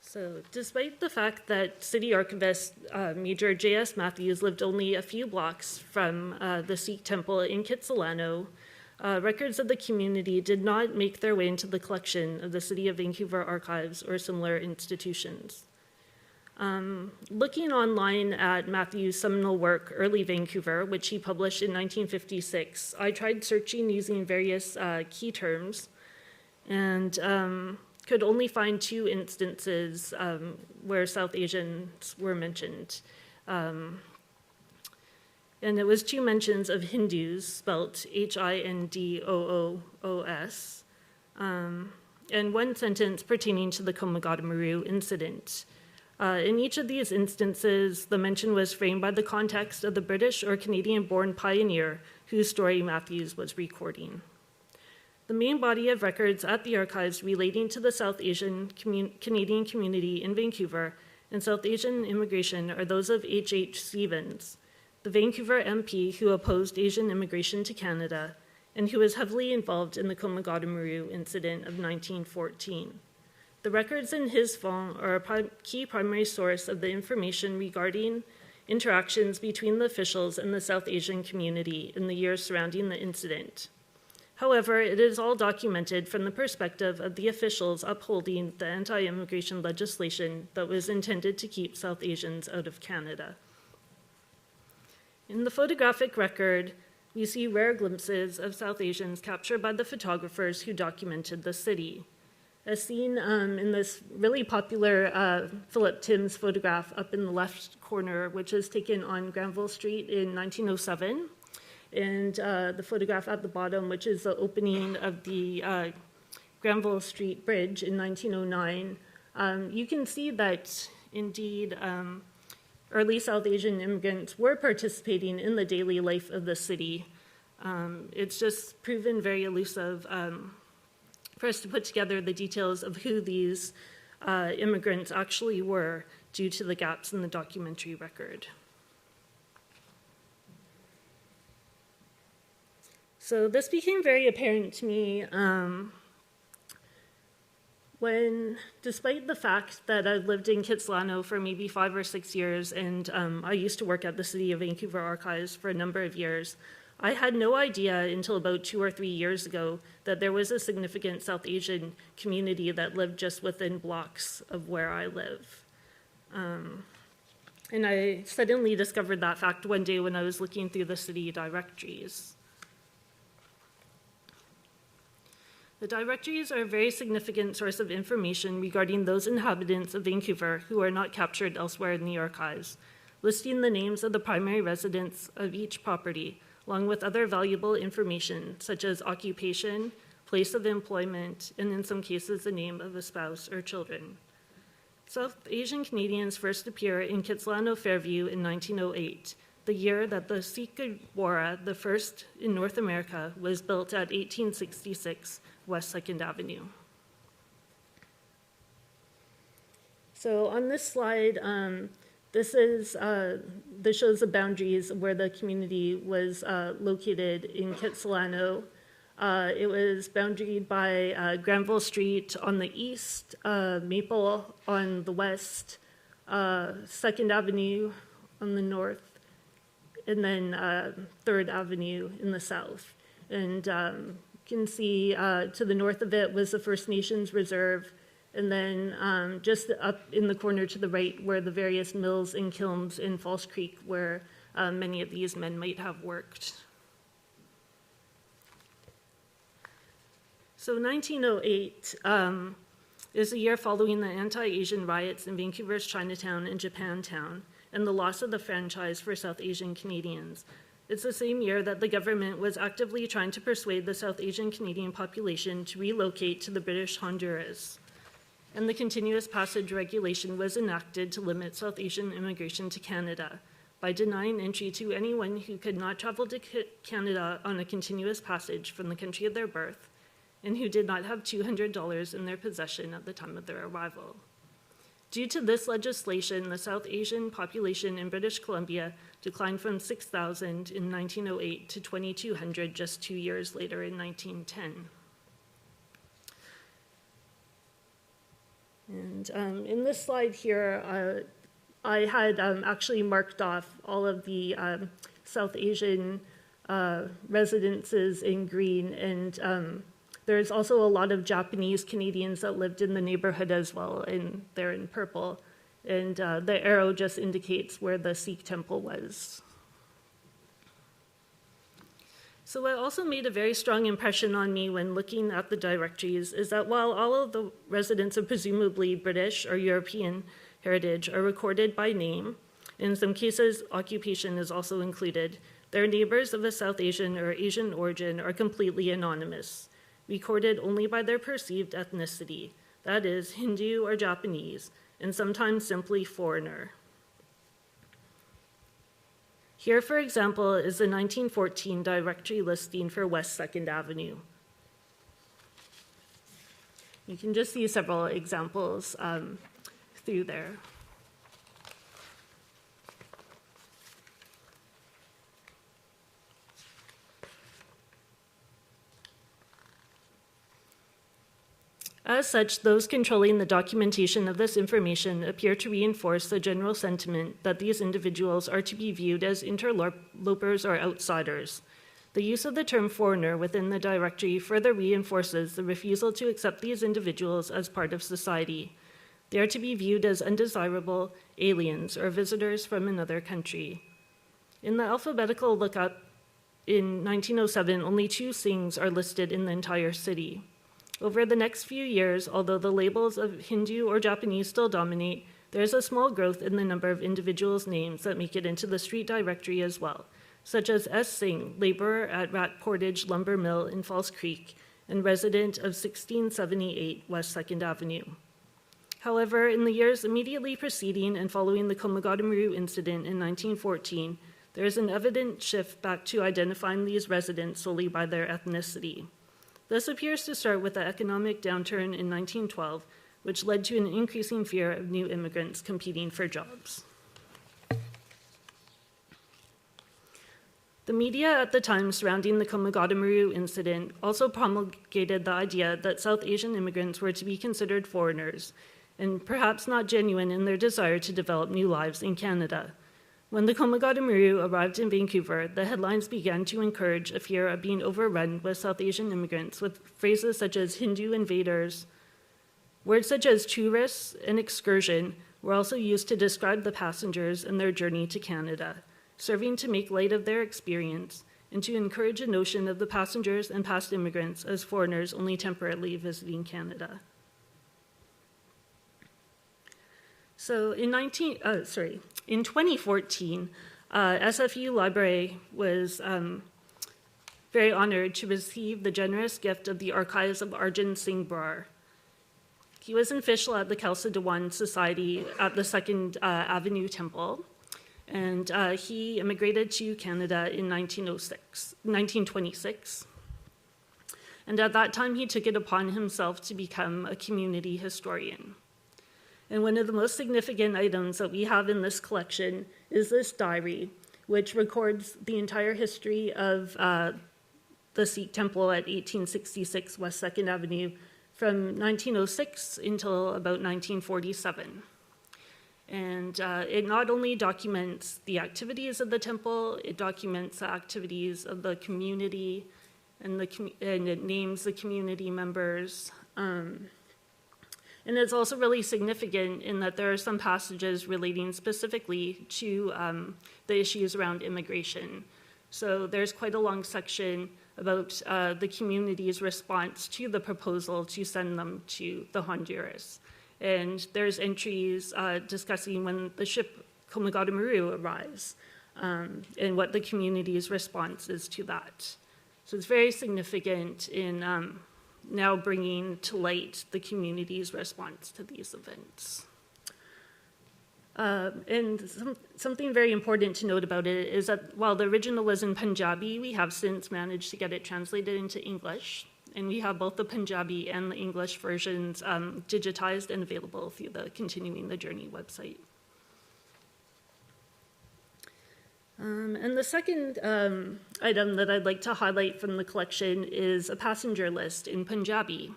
So, despite the fact that City Archivist Major J.S. Matthews lived only a few blocks from the Sikh temple in Kitsilano, records of the community did not make their way into the collection of the City of Vancouver archives or similar institutions. Looking online at Matthews' seminal work, Early Vancouver, which he published in 1956, I tried searching using various key terms and could only find two instances where South Asians were mentioned. And it was two mentions of Hindus, spelt Hindoos, and one sentence pertaining to the Komagata-Maru incident. In each of these instances, the mention was framed by the context of the British or Canadian-born pioneer whose story Matthews was recording. The main body of records at the archives relating to the South Asian Canadian community in Vancouver and South Asian immigration are those of H.H. Stevens, the Vancouver MP who opposed Asian immigration to Canada and who was heavily involved in the Komagata-Maru incident of 1914. The records in his fond are a key primary source of the information regarding interactions between the officials and the South Asian community in the years surrounding the incident. However, it is all documented from the perspective of the officials upholding the anti-immigration legislation that was intended to keep South Asians out of Canada. In the photographic record, we see rare glimpses of South Asians captured by the photographers who documented the city. As seen in this really popular Philip Timms photograph up in the left corner, which was taken on Granville Street in 1907, and the photograph at the bottom, which is the opening of the Granville Street Bridge in 1909, you can see that indeed early South Asian immigrants were participating in the daily life of the city. It's just proven very elusive for us to put together the details of who these immigrants actually were due to the gaps in the documentary record. So this became very apparent to me when, despite the fact that I lived in Kitsilano for maybe 5 or 6 years, and I used to work at the City of Vancouver Archives for a number of years, I had no idea until about 2 or 3 years ago that there was a significant South Asian community that lived just within blocks of where I live. And I suddenly discovered that fact one day when I was looking through the city directories. The directories are a very significant source of information regarding those inhabitants of Vancouver who are not captured elsewhere in the archives, listing the names of the primary residents of each property, along with other valuable information such as occupation, place of employment, and in some cases the name of a spouse or children. South Asian Canadians first appear in Kitsilano Fairview in 1908, the year that the Sikh Gurdwara, the first in North America, was built at 1866 West 2nd Avenue. So on this slide, this shows the boundaries where the community was located in Kitsilano. It was boundaried by Granville Street on the east, Maple on the west, 2nd Avenue on the north, and then 3rd Avenue in the south. And you can see to the north of it was the First Nations Reserve, and then just up in the corner to the right were the various mills and kilns in False Creek where many of these men might have worked. So 1908 is the year following the anti-Asian riots in Vancouver's Chinatown and Japantown and the loss of the franchise for South Asian Canadians. It's the same year that the government was actively trying to persuade the South Asian Canadian population to relocate to the British Honduras. And the continuous passage regulation was enacted to limit South Asian immigration to Canada by denying entry to anyone who could not travel to Canada on a continuous passage from the country of their birth and who did not have $200 in their possession at the time of their arrival. Due to this legislation, the South Asian population in British Columbia declined from 6,000 in 1908 to 2,200 just 2 years later in 1910. And in this slide here, I had actually marked off all of the South Asian residences in green, and there's also a lot of Japanese Canadians that lived in the neighborhood as well, and they're in purple. And the arrow just indicates where the Sikh temple was. So what also made a very strong impression on me when looking at the directories is that while all of the residents of presumably British or European heritage are recorded by name, in some cases occupation is also included, their neighbors of a South Asian or Asian origin are completely anonymous, recorded only by their perceived ethnicity, that is, Hindu or Japanese, and sometimes simply foreigner. Here, for example, is the 1914 directory listing for West 2nd Avenue. You can just see several examples through there. As such, those controlling the documentation of this information appear to reinforce the general sentiment that these individuals are to be viewed as interlopers or outsiders. The use of the term foreigner within the directory further reinforces the refusal to accept these individuals as part of society. They are to be viewed as undesirable aliens or visitors from another country. In the alphabetical lookup in 1907, only 2 Singhs are listed in the entire city. Over the next few years, although the labels of Hindu or Japanese still dominate, there is a small growth in the number of individuals' names that make it into the street directory as well, such as S. Singh, laborer at Rat Portage Lumber Mill in False Creek and resident of 1678 West 2nd Avenue. However, in the years immediately preceding and following the Komagadamaroo incident in 1914, there is an evident shift back to identifying these residents solely by their ethnicity. This appears to start with the economic downturn in 1912, which led to an increasing fear of new immigrants competing for jobs. The media at the time surrounding the Komagadamaroo incident also promulgated the idea that South Asian immigrants were to be considered foreigners, and perhaps not genuine in their desire to develop new lives in Canada. When the Komagadamaroo arrived in Vancouver, the headlines began to encourage a fear of being overrun with South Asian immigrants with phrases such as Hindu invaders. Words such as tourists and excursion were also used to describe the passengers and their journey to Canada, serving to make light of their experience and to encourage a notion of the passengers and past immigrants as foreigners only temporarily visiting Canada. So in 2014, SFU Library was very honored to receive the generous gift of the archives of Arjun Singh Brar. He was an official at the Khalsa Diwan Society at the 2nd Avenue Temple, and he immigrated to Canada in 1926. And at that time, he took it upon himself to become a community historian. And one of the most significant items that we have in this collection is this diary, which records the entire history of the Sikh temple at 1866 West 2nd Avenue from 1906 until about 1947. And it not only documents the activities of the temple, it documents the activities of the community, and it names the community members. And it's also really significant in that there are some passages relating specifically to the issues around immigration. So there's quite a long section about the community's response to the proposal to send them to the Honduras. And there's entries discussing when the ship Komagata arrives and what the community's response is to that. So it's very significant in now bringing to light the community's response to these events. And something very important to note about it is that while the original was in Punjabi, we have since managed to get it translated into English. And we have both the Punjabi and the English versions digitized and available through the Continuing the Journey website. And the second item that I'd like to highlight from the collection is a passenger list in Punjabi.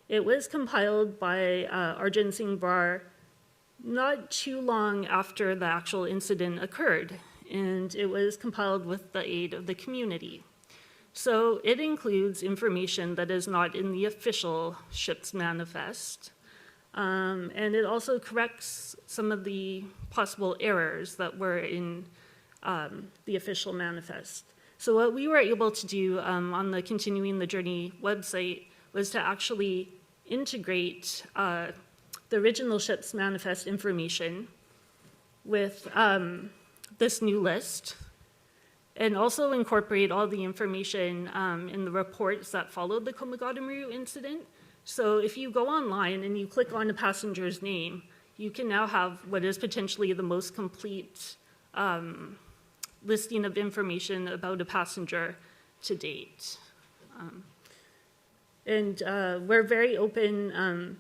It was compiled by Arjun Singh Brar not too long after the actual incident occurred, and it was compiled with the aid of the community. So it includes information that is not in the official ship's manifest, and it also corrects some of the possible errors that were in the official manifest. So what we were able to do on the Continuing the Journey website was to actually integrate the original ship's manifest information with this new list, and also incorporate all the information in the reports that followed the Komagata incident. So if you go online and you click on a passenger's name, you can now have what is potentially the most complete listing of information about a passenger to date. And we're very open.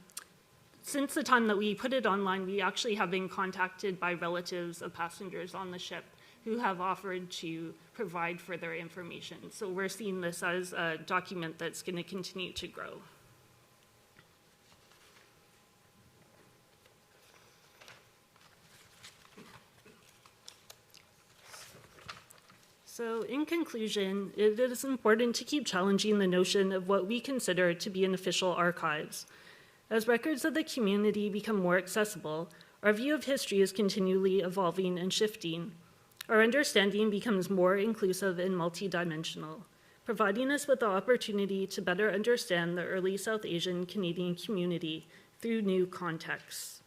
Since the time that we put it online, we actually have been contacted by relatives of passengers on the ship who have offered to provide further information. So we're seeing this as a document that's going to continue to grow. So in conclusion, it is important to keep challenging the notion of what we consider to be an official archives. As records of the community become more accessible, our view of history is continually evolving and shifting. Our understanding becomes more inclusive and multidimensional, providing us with the opportunity to better understand the early South Asian Canadian community through new contexts.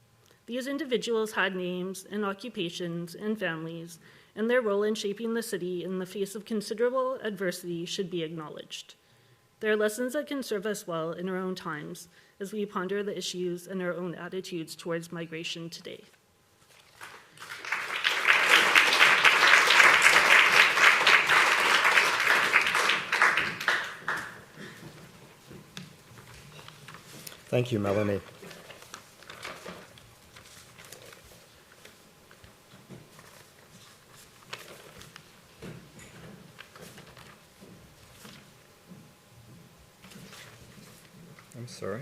These individuals had names and occupations and families, and their role in shaping the city in the face of considerable adversity should be acknowledged. There are lessons that can serve us well in our own times as we ponder the issues and our own attitudes towards migration today. Thank you, Melanie. I'm sorry.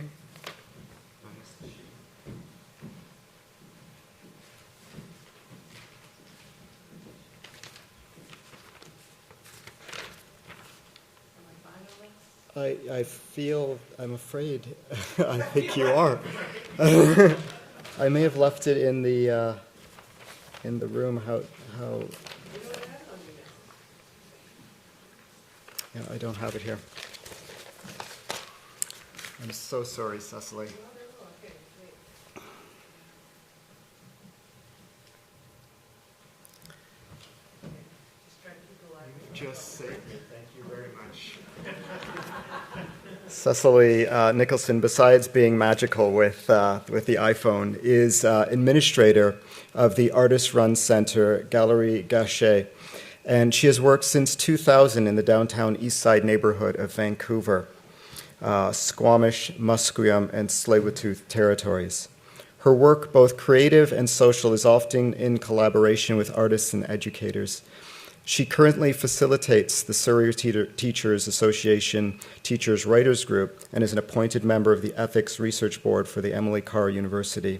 I feel, I'm afraid, I think you are. I may have left it in the room. How? Yeah, I don't have it here. I'm so sorry, Cecily. just saved me. Thank you very much. Cecily Nicholson, besides being magical with the iPhone, is administrator of the artist-run center Galerie Gachet, and she has worked since 2000 in the downtown East Side neighborhood of Vancouver, Squamish, Musqueam, and Tsleil-Waututh territories. Her work, both creative and social, is often in collaboration with artists and educators. She currently facilitates the Surrey Teachers Association Teachers Writers Group and is an appointed member of the Ethics Research Board for the Emily Carr University.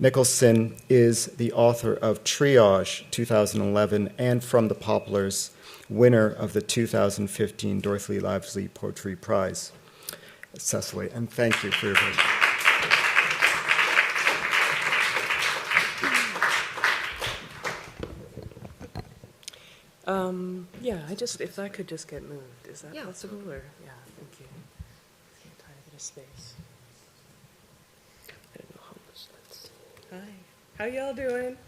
Nicholson is the author of Triage 2011 and From the Poplars, winner of the 2015 Dorothy Lively Poetry Prize. Cecily, and thank you for your patience. Yeah, if that could just get moved, is that possible? Or yeah, thank you. Just get a tiny bit of space. I don't know how much that's. Hi, how y'all doing?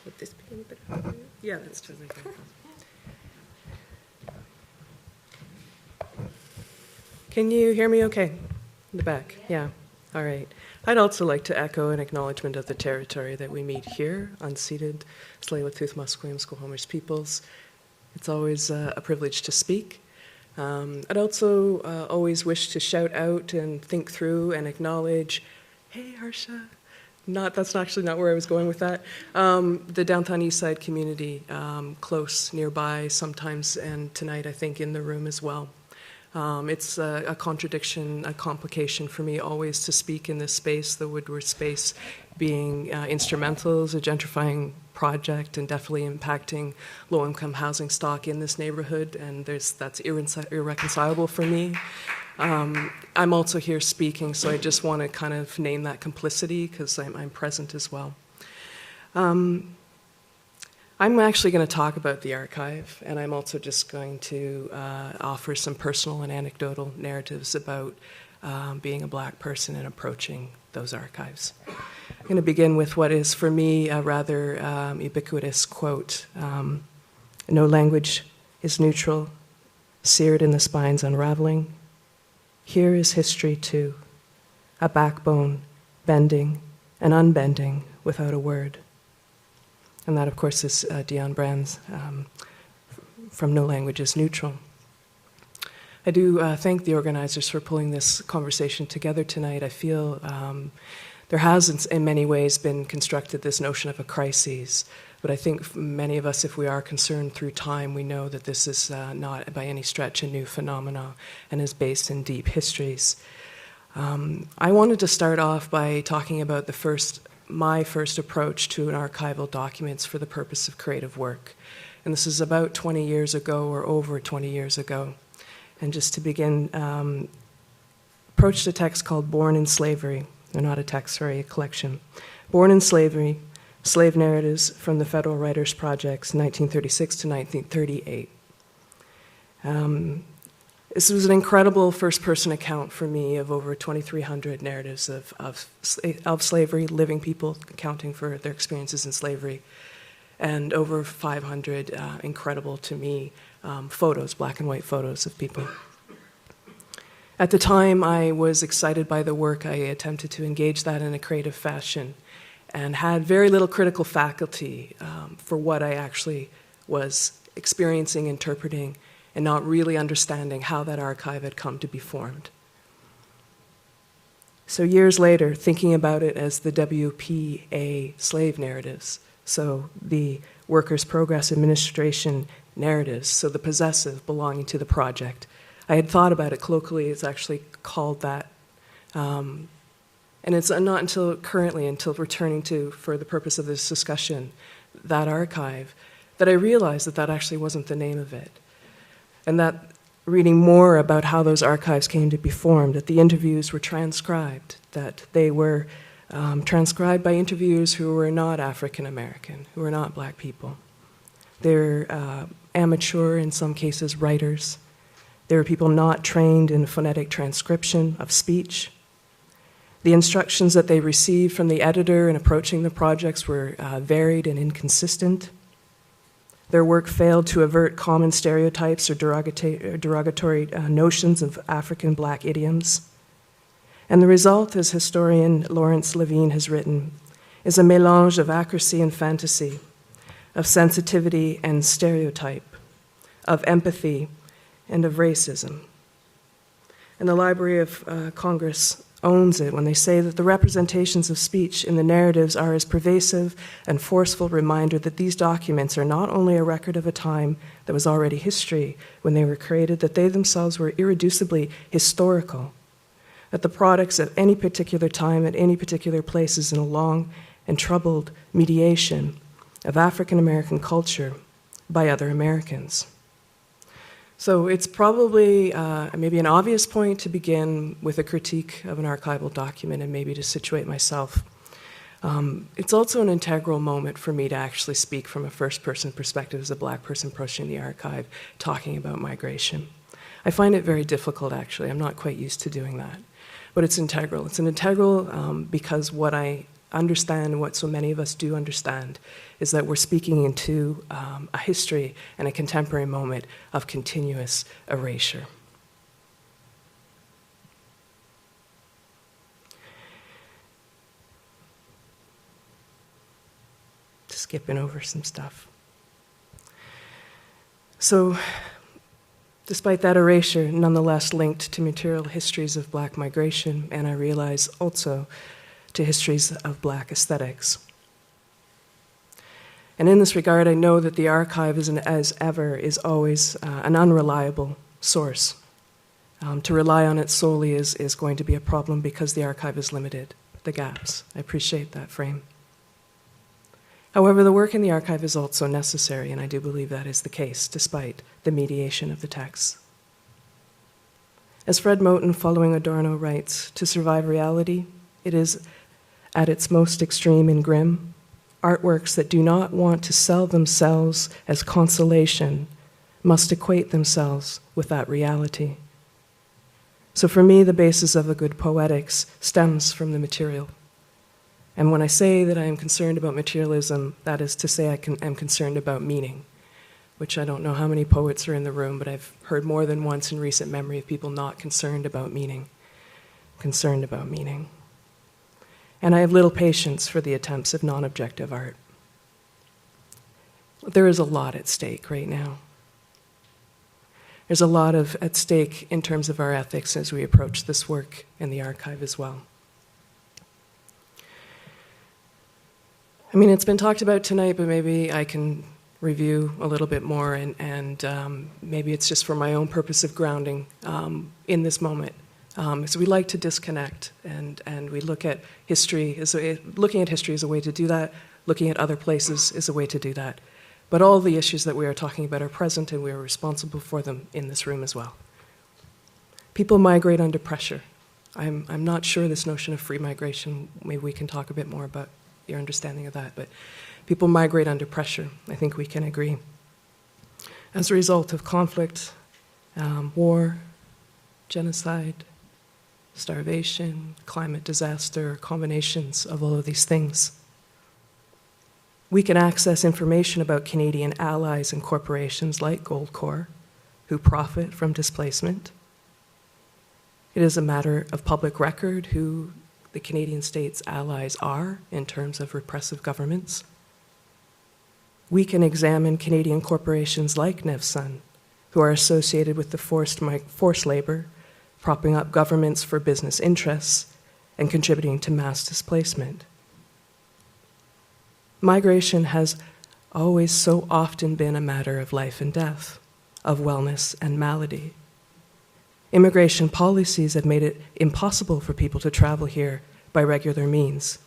Would this be any better for you? Yeah, that's totally good. Can you hear me okay? In the back? Yeah. All right. I'd also like to echo an acknowledgement of the territory that we meet here, unceded Tsleil-Waututh, Musqueam, Squamish peoples. It's always a privilege to speak. I'd also always wish to shout out and think through and acknowledge, hey, Harsha. That's actually not where I was going with that. The downtown East Side community, close, nearby, sometimes, and tonight I think in the room as well. It's a contradiction, a complication for me always to speak in this space, the Woodward space being instrumental as a gentrifying project and definitely impacting low-income housing stock in this neighborhood, and that's irreconcilable for me. I'm also here speaking, so I just want to kind of name that complicity because I'm present as well. I'm actually going to talk about the archive, and I'm also just going to offer some personal and anecdotal narratives about being a Black person and approaching those archives. I'm going to begin with what is, for me, a rather ubiquitous quote. No language is neutral, seared in the spine's unraveling. Here is history, too, a backbone bending and unbending without a word. And that, of course, is Dion Brand's from No Language is Neutral. I do thank the organizers for pulling this conversation together tonight. I feel there has, in many ways, been constructed this notion of a crisis. But I think many of us, if we are concerned through time, we know that this is not by any stretch a new phenomenon and is based in deep histories. I wanted to start off by talking about my first approach to an archival documents for the purpose of creative work. And this is about 20 years ago or over 20 years ago. And just to begin, approached a text called Born in Slavery, or not a text, sorry, a collection. Born in Slavery, Slave Narratives from the Federal Writers Projects, 1936 to 1938. This was an incredible first-person account for me of over 2,300 narratives of slavery, living people accounting for their experiences in slavery, and over 500 incredible to me photos, black and white photos of people. At the time, I was excited by the work. I attempted to engage that in a creative fashion and had very little critical faculty for what I actually was experiencing, interpreting, and not really understanding how that archive had come to be formed. So years later, thinking about it as the WPA slave narratives, so the Workers' Progress Administration narratives, so the possessive belonging to the project, I had thought about it colloquially. It's actually called that. And it's not until currently, until returning to, for the purpose of this discussion, that archive, that I realized that that actually wasn't the name of it. And that reading more about how those archives came to be formed, that the interviews were transcribed, that they were transcribed by interviewers who were not African American, who were not Black people. They're amateur, in some cases, writers. There were people not trained in phonetic transcription of speech. The instructions that they received from the editor in approaching the projects were varied and inconsistent. Their work failed to avert common stereotypes or derogatory notions of African Black idioms. And the result, as historian Lawrence Levine has written, is a mélange of accuracy and fantasy, of sensitivity and stereotype, of empathy and of racism. And the Library of Congress owns it when they say that the representations of speech in the narratives are as pervasive and forceful reminder that these documents are not only a record of a time that was already history when they were created, that they themselves were irreducibly historical, that the products at any particular time, at any particular places in a long and troubled mediation of African American culture by other Americans. So it's probably maybe an obvious point to begin with a critique of an archival document and maybe to situate myself. It's also an integral moment for me to actually speak from a first-person perspective as a Black person approaching the archive, talking about migration. I find it very difficult, actually. I'm not quite used to doing that. But it's integral. It's an integral because what I understand, what so many of us do understand, is that we're speaking into a history and a contemporary moment of continuous erasure. Skipping over some stuff. So, despite that erasure, nonetheless linked to material histories of Black migration, and I realize also to histories of Black aesthetics. And in this regard, I know that the archive, as ever, is always an unreliable source. To rely on it solely is going to be a problem because the archive is limited, the gaps. I appreciate that frame. However, the work in the archive is also necessary, and I do believe that is the case, despite the mediation of the texts. As Fred Moten, following Adorno, writes, to survive reality, it is at its most extreme and grim, artworks that do not want to sell themselves as consolation must equate themselves with that reality. So for me, the basis of a good poetics stems from the material. And when I say that I am concerned about materialism, that is to say I am concerned about meaning, which I don't know how many poets are in the room, but I've heard more than once in recent memory of people not concerned about meaning, concerned about meaning. And I have little patience for the attempts of non-objective art. There is a lot at stake right now. There's a lot at stake in terms of our ethics as we approach this work in the archive as well. I mean, it's been talked about tonight, but maybe I can review a little bit more, and maybe it's just for my own purpose of grounding in this moment. So we like to disconnect, and we look at history. Looking at history is a way to do that. Looking at other places is a way to do that. But all the issues that we are talking about are present, and we are responsible for them in this room as well. People migrate under pressure. I'm not sure this notion of free migration, maybe we can talk a bit more about your understanding of that, but people migrate under pressure. I think we can agree. As a result of conflict, war, genocide, starvation, climate disaster, combinations of all of these things. We can access information about Canadian allies and corporations like Goldcorp, who profit from displacement. It is a matter of public record who the Canadian state's allies are in terms of repressive governments. We can examine Canadian corporations like Nevsun, who are associated with the forced labor, propping up governments for business interests, and contributing to mass displacement. Migration has always so often been a matter of life and death, of wellness and malady. Immigration policies have made it impossible for people to travel here by regular means,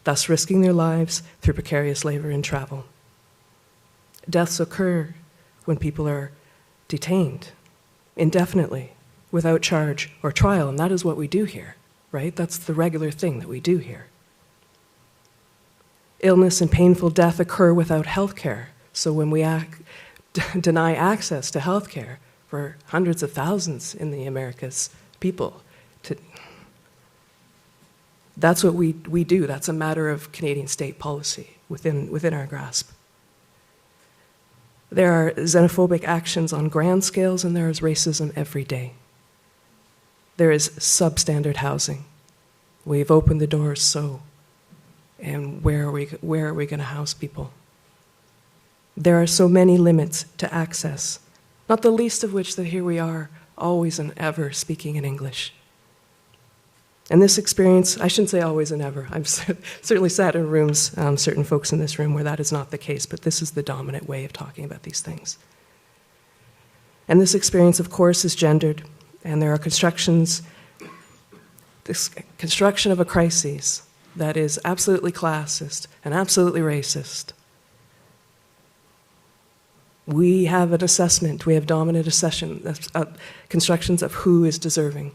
thus risking their lives through precarious labor and travel. Deaths occur when people are detained indefinitely, without charge or trial, and that is what we do here, right? That's the regular thing that we do here. Illness and painful death occur without health care, so when we deny access to health care for hundreds of thousands in the Americas, that's what we do. That's a matter of Canadian state policy within our grasp. There are xenophobic actions on grand scales, and there is racism every day. There is substandard housing. We've opened the doors so, and where are we going to house people? There are so many limits to access, not the least of which that here we are, always and ever speaking in English. And this experience, I shouldn't say always and ever. I've certainly sat in rooms, certain folks in this room, where that is not the case, but this is the dominant way of talking about these things. And this experience, of course, is gendered, and there are constructions, this construction of a crisis that is absolutely classist and absolutely racist. We have an assessment, we have dominant constructions of who is deserving.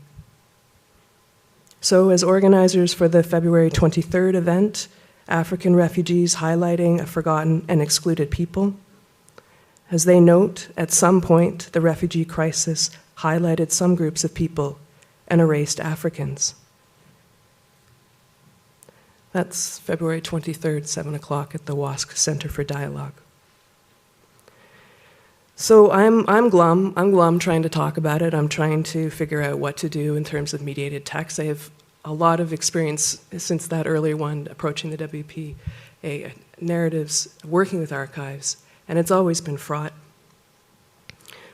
So as organizers for the February 23rd event, African Refugees Highlighting a Forgotten and Excluded People, as they note, at some point, the refugee crisis highlighted some groups of people and erased Africans. That's February 23rd, 7 o'clock at the WASC Center for Dialogue. So I'm glum trying to talk about it. I'm trying to figure out what to do in terms of mediated text. I have a lot of experience since that earlier one approaching the WP, narratives, working with archives, and it's always been fraught.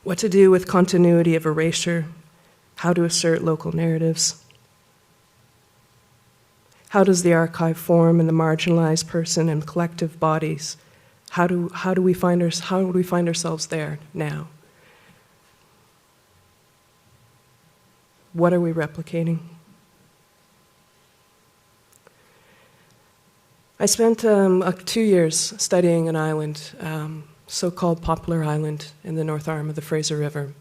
What to do with continuity of erasure, how to assert local narratives. How does the archive form in the marginalized person and collective bodies? How do we find ourselves there now? What are we replicating? I spent 2 years studying an island, so-called Poplar Island in the North Arm of the Fraser River.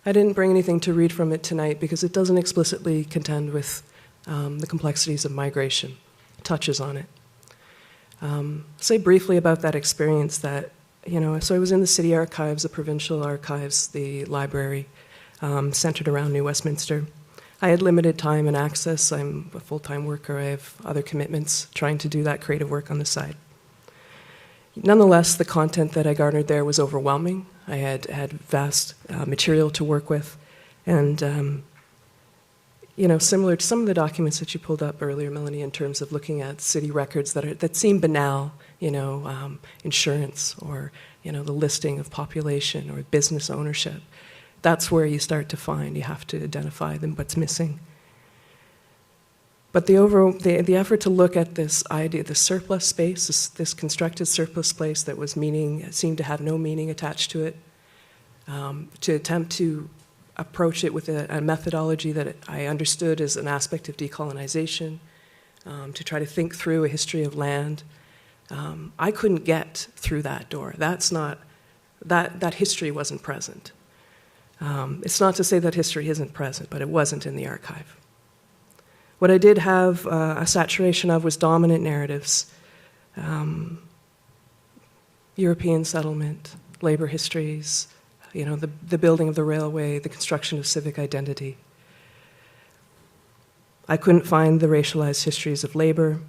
I didn't bring anything to read from it tonight because it doesn't explicitly contend with the complexities of migration. It touches on it. Say briefly about that experience that, so I was in the city archives, the provincial archives, the library, centered around New Westminster. I had limited time and access. I'm a full-time worker. I have other commitments, trying to do that creative work on the side. Nonetheless, the content that I garnered there was overwhelming. I had vast material to work with, and similar to some of the documents that you pulled up earlier, Melanie, in terms of looking at city records that seem banal, insurance or the listing of population or business ownership. That's where you start to find, you have to identify them, what's missing. But the effort to look at this idea, the surplus space, this constructed surplus place that was seemed to have no meaning attached to it, to attempt to approach it with a methodology that I understood as an aspect of decolonization, to try to think through a history of land. I couldn't get through that door. That history wasn't present. It's not to say that history isn't present, but it wasn't in the archive. What I did have a saturation of was dominant narratives, European settlement, labor histories, the building of the railway, the construction of civic identity. I couldn't find the racialized histories of labor.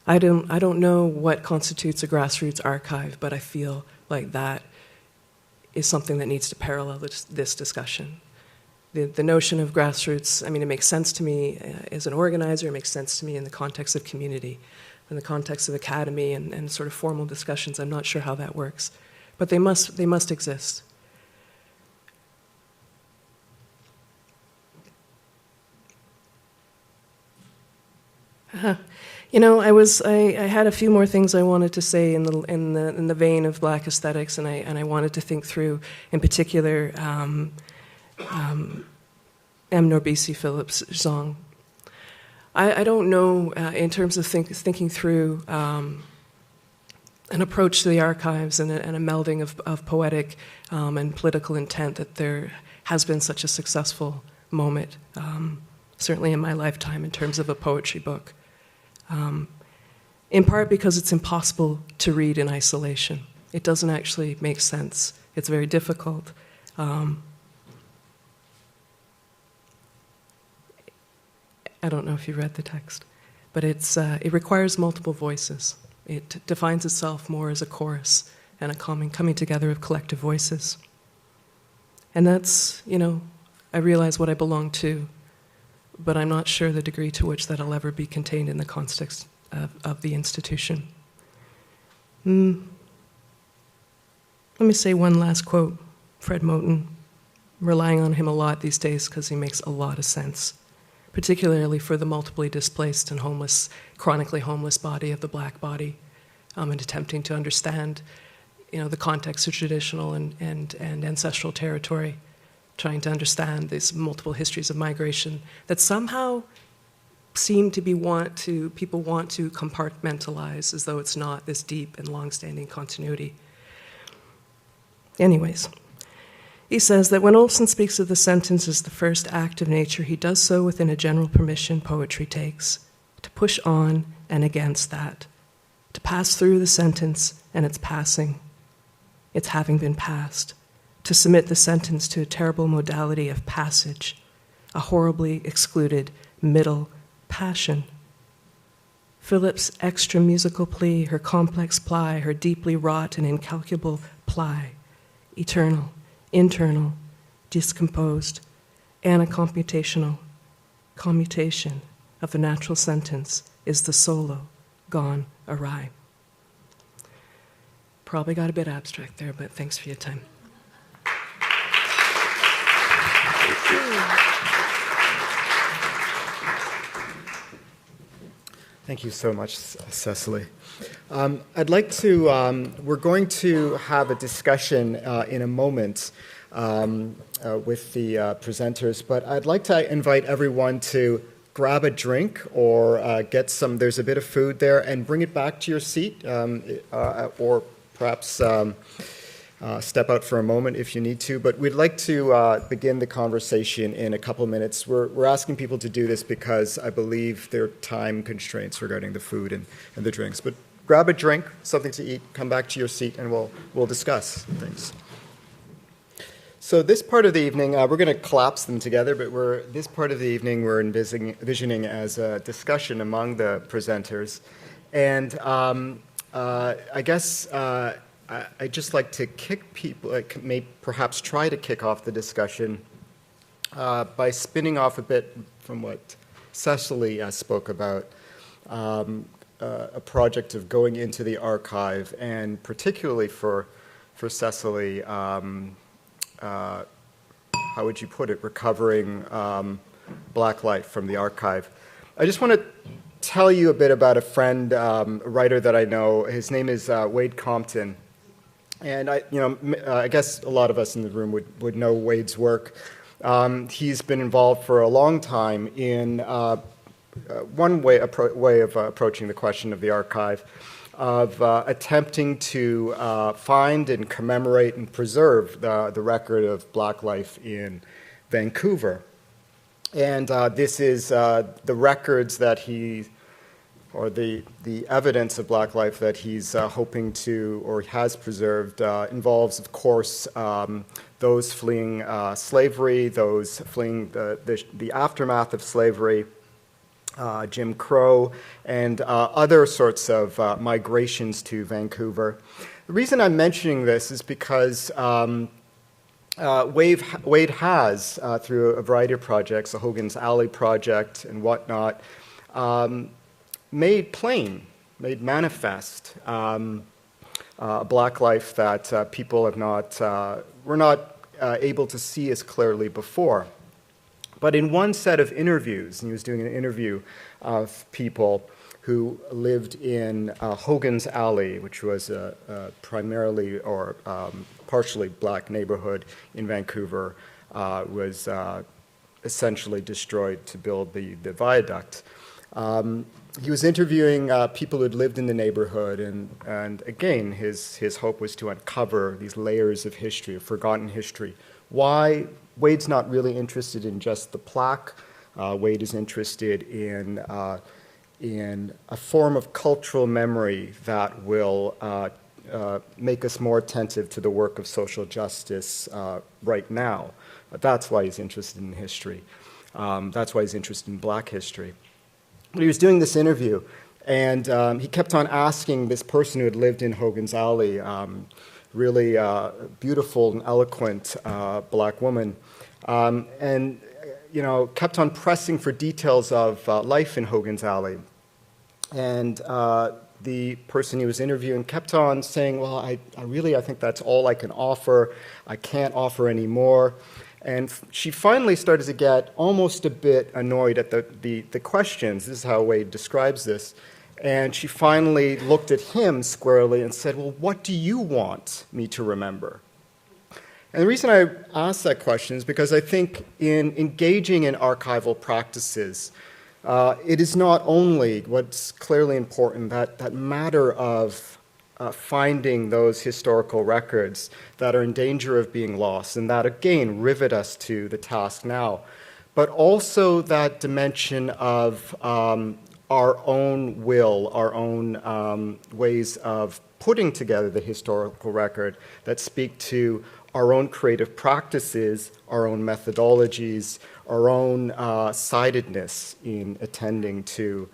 I don't know what constitutes a grassroots archive, but I feel like that is something that needs to parallel this discussion. The notion of grassroots, it makes sense to me as an organizer, it makes sense to me in the context of community, in the context of academy and sort of formal discussions. I'm not sure how that works, but they must exist. I had a few more things I wanted to say in the vein of Black aesthetics, and I wanted to think through, in particular, M. Norbisi Phillips' Zong. I don't know, in terms of thinking through an approach to the archives and a melding of poetic and political intent, that there has been such a successful moment, certainly in my lifetime, in terms of a poetry book. In part because it's impossible to read in isolation. It doesn't actually make sense. It's very difficult. I don't know if you read the text, but it requires multiple voices. It defines itself more as a chorus and a coming together of collective voices. And that's, I realize what I belong to, but I'm not sure the degree to which that'll ever be contained in the context of the institution. Let me say one last quote. Fred Moten. I'm relying on him a lot these days because he makes a lot of sense, particularly for the multiply displaced and homeless, chronically homeless body of the black body, and attempting to understand, the context of traditional and ancestral territory, trying to understand these multiple histories of migration that somehow seem to be people want to compartmentalize as though it's not this deep and long-standing continuity. Anyways, he says that when Olson speaks of the sentence as the first act of nature, he does so within a general permission poetry takes, to push on and against that, to pass through the sentence and its passing, its having been passed, to submit the sentence to a terrible modality of passage, a horribly excluded middle passion. Philip's extra musical plea, her complex ply, her deeply wrought and incalculable ply, eternal, internal, discomposed, and a commutation of the natural sentence is the solo gone awry. Probably got a bit abstract there, but thanks for your time. Thank you so much, Cecily. I'd like to, we're going to have a discussion in a moment with the presenters, but I'd like to invite everyone to grab a drink or get some, there's a bit of food there, and bring it back to your seat, or perhaps step out for a moment if you need to. But we'd like to begin the conversation in a couple minutes. We're asking people to do this because I believe there are time constraints regarding the food and the drinks. But grab a drink, something to eat, come back to your seat, and we'll discuss things. So this part of the evening, we're going to collapse them together, but this part of the evening we're envisioning as a discussion among the presenters. And I guess I'd just like to perhaps try to kick off the discussion by spinning off a bit from what Cecily spoke about, a project of going into the archive, and particularly for Cecily, how would you put it, recovering Black life from the archive. I just want to tell you a bit about a friend, a writer that I know. His name is Wade Compton. And I guess a lot of us in the room would know Wade's work. He's been involved for a long time in one way of approaching the question of the archive, of attempting to find and commemorate and preserve the record of Black life in Vancouver. And this is the records that or the evidence of Black life that he's hoping to, or has preserved, involves, of course, those fleeing slavery, those fleeing the aftermath of slavery, Jim Crow, and other sorts of migrations to Vancouver. The reason I'm mentioning this is because Wade has, through a variety of projects, the Hogan's Alley Project and whatnot, made manifest a Black life that people were not able to see as clearly before. But in one set of interviews, and he was doing an interview of people who lived in Hogan's Alley, which was a primarily or partially Black neighborhood in Vancouver, was essentially destroyed to build the viaduct. He was interviewing people who had lived in the neighborhood, and again, his hope was to uncover these layers of history, of forgotten history. Why? Wade's not really interested in just the plaque. Wade is interested in a form of cultural memory that will make us more attentive to the work of social justice right now. That's why he's interested in history. That's why he's interested in Black history. But he was doing this interview, And he kept on asking this person who had lived in Hogan's Alley, really beautiful and eloquent black woman, and kept on pressing for details of life in Hogan's Alley. And the person he was interviewing kept on saying, well, I think that's all I can offer. I can't offer any more. And she finally started to get almost a bit annoyed at the questions. This is how Wade describes this. And she finally looked at him squarely and said, well, what do you want me to remember? And the reason I ask that question is because I think in engaging in archival practices, it is not only what's clearly important, that matter of finding those historical records that are in danger of being lost, and that, again, rivet us to the task now, but also that dimension of our own will, our own ways of putting together the historical record that speak to our own creative practices, our own methodologies, our own sidedness in attending to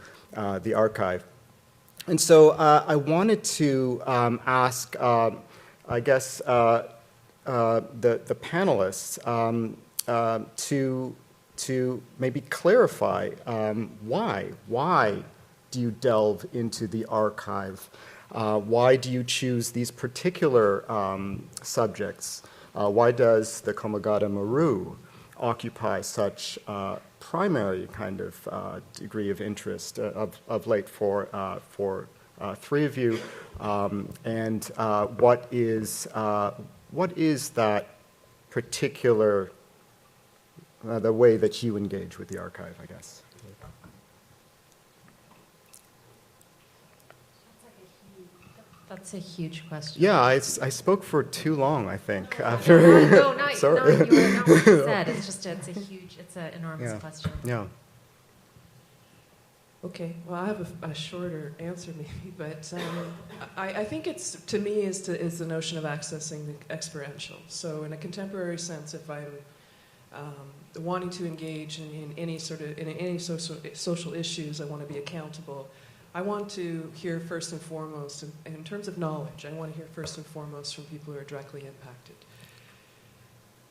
the archive. And so I wanted to ask, I guess, the panelists to maybe clarify why do you delve into the archive? Why do you choose these particular subjects? Why does the Komagata Maru occupy such primary kind of degree of interest of late for three of you? And what is that particular the way that you engage with the archive, I guess? That's a huge question. Yeah, I spoke for too long, I think. No, Sorry. you were not what you said. It's an enormous question. Yeah. Okay, well, I have a shorter answer maybe, but I think to me, is the notion of accessing the experiential. So in a contemporary sense, if I'm wanting to engage in any social issues, I want to be accountable. I want to hear first and foremost, in terms of knowledge, I want to hear first and foremost from people who are directly impacted.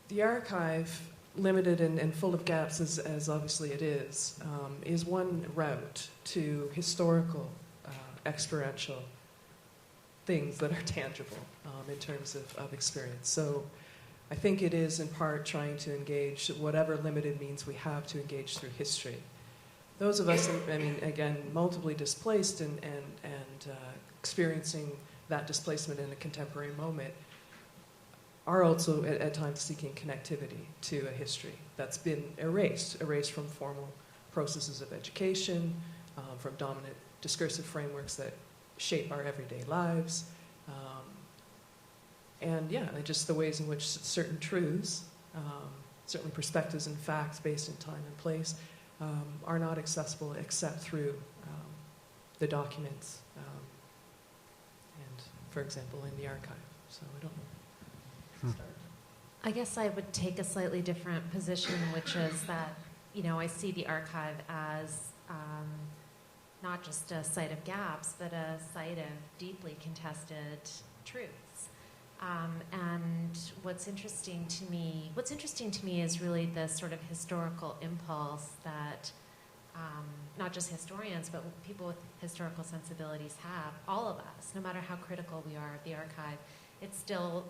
The archive, limited and full of gaps as obviously it is one route to historical, experiential things that are tangible in terms of experience. So I think it is in part trying to engage whatever limited means we have to engage through history. Those of us, again, multiply displaced and experiencing that displacement in a contemporary moment are also at times seeking connectivity to a history that's been erased from formal processes of education, from dominant discursive frameworks that shape our everyday lives, and just the ways in which certain truths, certain perspectives and facts based in time and place, are not accessible except through the documents, and, for example, in the archive. So I don't know. Start. I guess I would take a slightly different position, which is that, I see the archive as not just a site of gaps, but a site of deeply contested truths. And what's interesting to me is really the sort of historical impulse that not just historians, but people with historical sensibilities have, all of us, no matter how critical we are of the archive. It still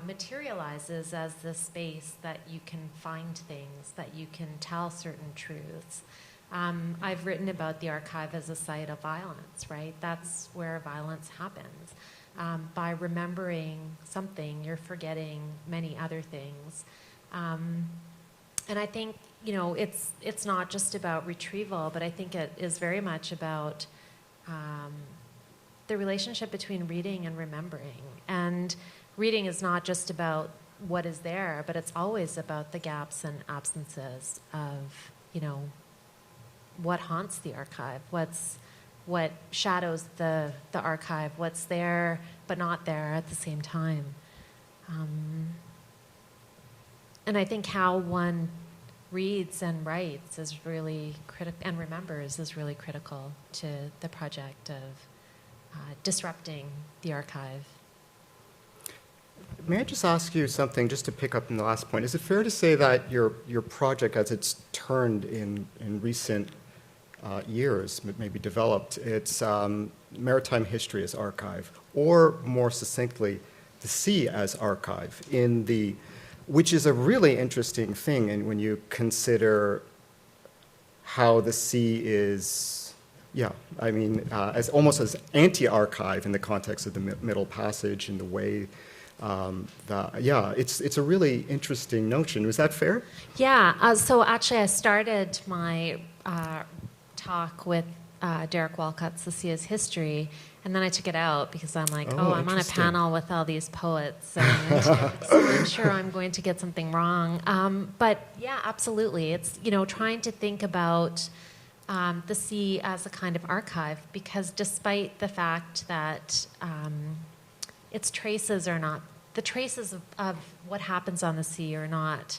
materializes as the space that you can find things, that you can tell certain truths. I've written about the archive as a site of violence, right? That's where violence happens. By remembering something, you're forgetting many other things. And I think, it's not just about retrieval, but I think it is very much about the relationship between reading and remembering. And reading is not just about what is there, but it's always about the gaps and absences of, what haunts the archive, what shadows the archive, what's there but not there at the same time. And I think how one reads and writes is really critical, and remembers is really critical to the project of disrupting the archive. May I just ask you something, just to pick up on the last point? Is it fair to say that your project, as it's turned in recent years, maybe developed, it's maritime history as archive, or more succinctly, the sea as archive, which is a really interesting thing, and when you consider how the sea is, as almost as anti-archive in the context of the Middle Passage and the way. It's a really interesting notion. Was that fair? Yeah. So actually, I started my talk with Derek Walcott's The Sea as History, and then I took it out because I'm like, I'm on a panel with all these poets, and so I'm sure I'm going to get something wrong. But yeah, absolutely. It's, trying to think about the sea as a kind of archive, because despite the fact that its traces are not, the traces of what happens on the sea are not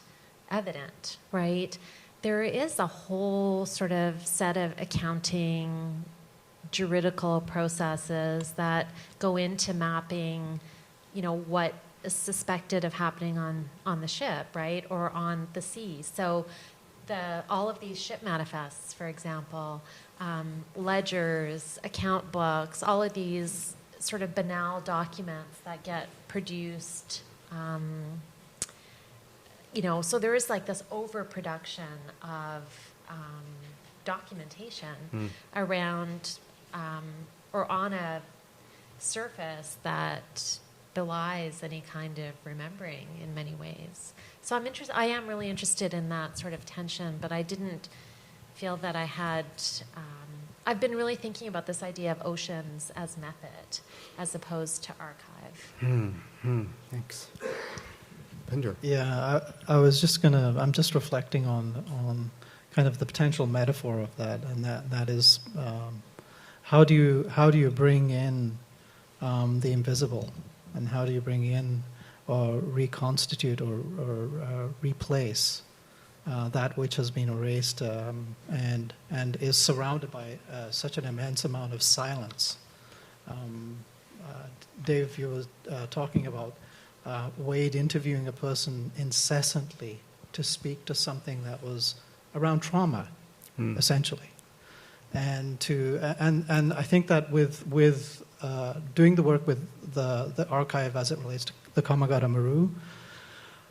evident, right? There is a whole sort of set of accounting, juridical processes that go into mapping, what is suspected of happening on the ship, right, or on the sea. So all of these ship manifests, for example, ledgers, account books, all of these sort of banal documents that get produced, so there is like this overproduction of documentation around or on a surface that belies any kind of remembering in many ways. So I am really interested in that sort of tension, but I didn't feel that I had. I've been really thinking about this idea of oceans as method, as opposed to archive. Thanks. Pinder. Yeah, I'm just reflecting on kind of the potential metaphor of that, and that is how do you bring in the invisible, and how do you bring in or reconstitute or replace that which has been erased and is surrounded by such an immense amount of silence. Dave, you were talking about Wade interviewing a person incessantly to speak to something that was around trauma, essentially, and I think that with doing the work with the archive as it relates to the Kamagata Maru.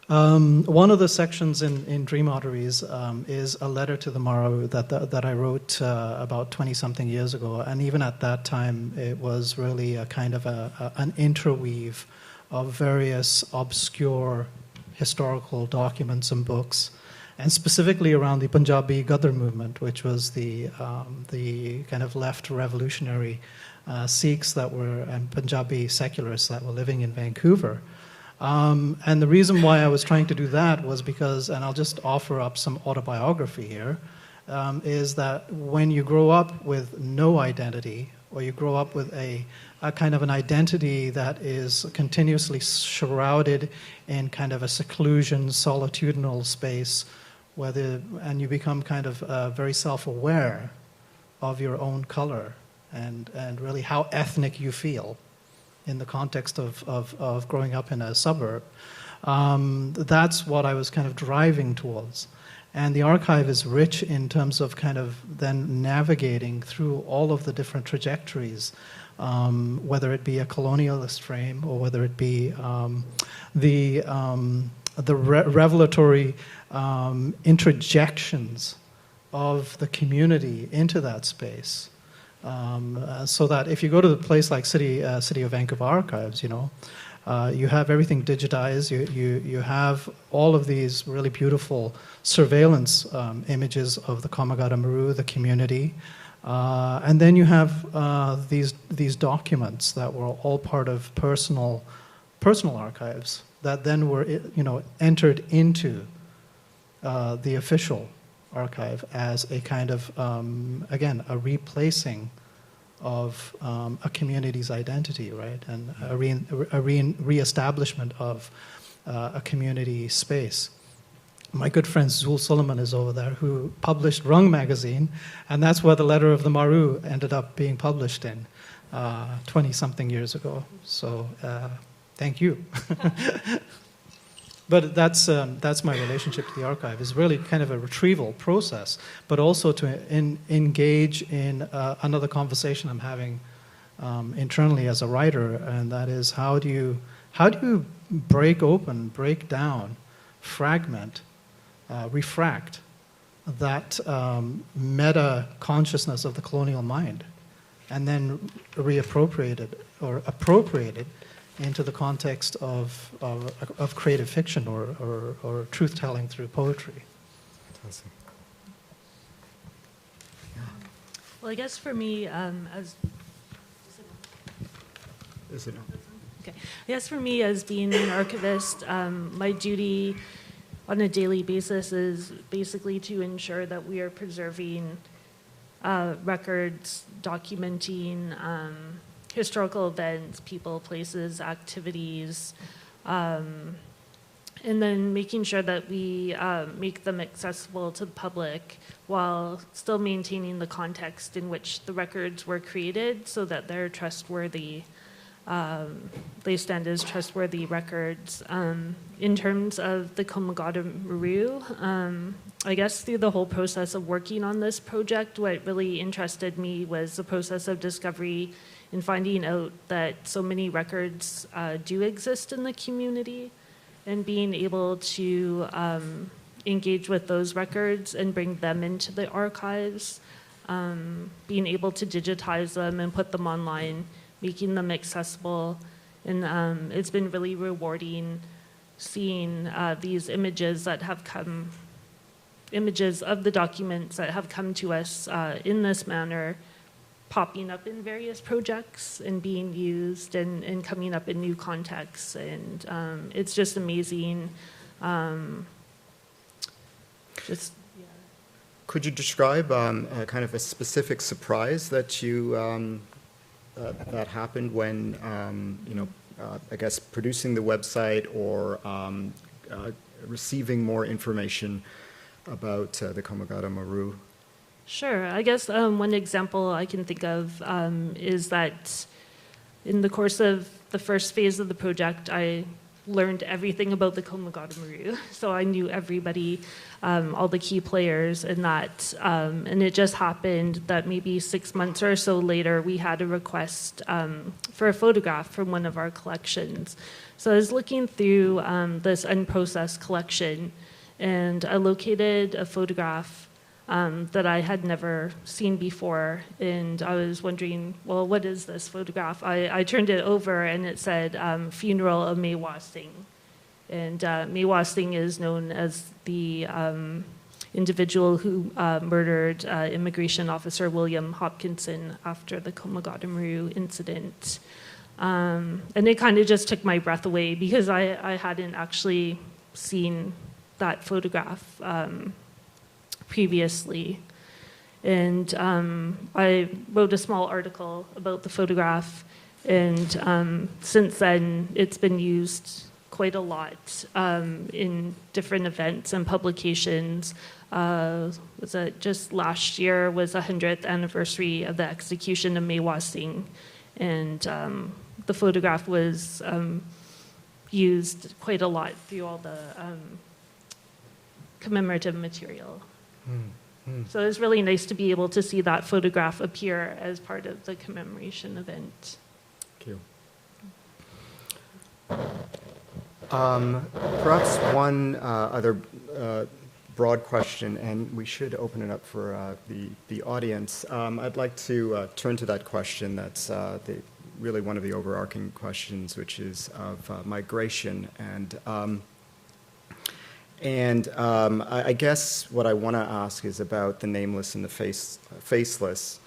One of the sections in Dream Arteries is a letter to the Maru that I wrote about 20-something years ago, and even at that time it was really a kind of an interweave of various obscure historical documents and books, and specifically around the Punjabi Ghadar movement, which was the kind of left revolutionary Sikhs that were, and Punjabi secularists that were living in Vancouver. And the reason why I was trying to do that was because, and I'll just offer up some autobiography here, is that when you grow up with no identity, or you grow up with a kind of an identity that is continuously shrouded in kind of a seclusion, solitudinal space, and you become kind of very self-aware of your own color and really how ethnic you feel in the context of growing up in a suburb. That's what I was kind of driving towards. And the archive is rich in terms of kind of then navigating through all of the different trajectories, whether it be a colonialist frame or whether it be the revelatory interjections of the community into that space. So that if you go to a place like City of Vancouver Archives, you have everything digitized. You have all of these really beautiful surveillance images of the Kamagata Maru, the community, and then you have these documents that were all part of personal archives that then were entered into the official archive as a kind of again a replacing of a community's identity, right, and a reestablishment of a community space. my good friend Zul Suleiman is over there, who published Rung magazine, and that's where the Letter of the Maru ended up being published in 20-something years ago. So thank you. But that's my relationship to the archive. It's really kind of a retrieval process, but also to engage in another conversation I'm having internally as a writer, and that is how do you break open, break down, fragment, refract that meta consciousness of the colonial mind, and then reappropriate it or appropriate it into the context of creative fiction or truth-telling through poetry. Fantastic. Well, I guess for me, Is it? Okay. I guess for me, as being an archivist, my duty on a daily basis is basically to ensure that we are preserving records, documenting historical events, people, places, activities, and then making sure that we make them accessible to the public while still maintaining the context in which the records were created so that they're trustworthy. They stand as trustworthy records. In terms of the Komagata Maru, I guess through the whole process of working on this project, what really interested me was the process of discovery and finding out that so many records do exist in the community, and being able to engage with those records and bring them into the archives, being able to digitize them and put them online, making them accessible. And it's been really rewarding seeing these images that have come, images of the documents that have come to us in this manner, popping up in various projects and being used and coming up in new contexts. And it's just amazing. Could you describe kind of a specific surprise that you that happened when I guess producing the website or receiving more information about the Komagata Maru? Sure. I guess one example I can think of is that in the course of the first phase of the project, I learned everything about the Komagata Maru. So I knew everybody, all the key players in that. And it just happened that maybe 6 months or so later, we had a request for a photograph from one of our collections. So I was looking through this unprocessed collection, and I located a photograph that I had never seen before, and I was wondering, well, what is this photograph? I turned it over, and it said "Funeral of Mae Wah Sing," and Mae Wah Sing is known as the individual who murdered immigration officer William Hopkinson after the Komagata Maru incident. And it kind of just took my breath away because I hadn't actually seen that photograph previously. And I wrote a small article about the photograph, and since then it's been used quite a lot in different events and publications. Was it just last year was the 100th anniversary of the execution of Mae Wah Sing, and the photograph was used quite a lot through all the commemorative material. So it was really nice to be able to see that photograph appear as part of the commemoration event. Thank you. Perhaps one other broad question, and we should open it up for the audience. I'd like to turn to that question that's really one of the overarching questions, which is of migration. And I guess what I want to ask is about the nameless and the faceless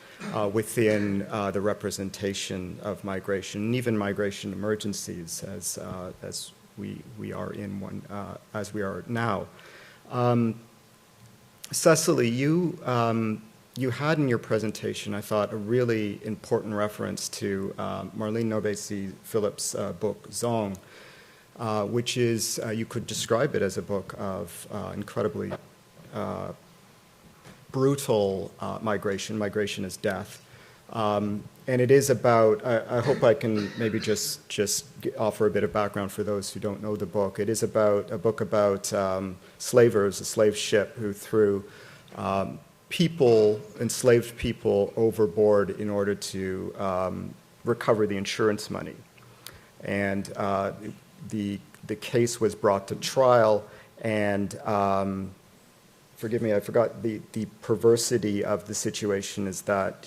within the representation of migration, and even migration emergencies as we are in one, as we are now. Cecily, you had in your presentation, I thought, a really important reference to Marlene Nobesi Phillips' book, Zong, which is, you could describe it as a book of incredibly brutal migration. Migration is death. And it is about, I hope I can maybe just offer a bit of background for those who don't know the book. It is about a book about slavers, a slave ship who threw enslaved people overboard in order to recover the insurance money. And the case was brought to trial, and forgive me, I forgot the perversity of the situation is that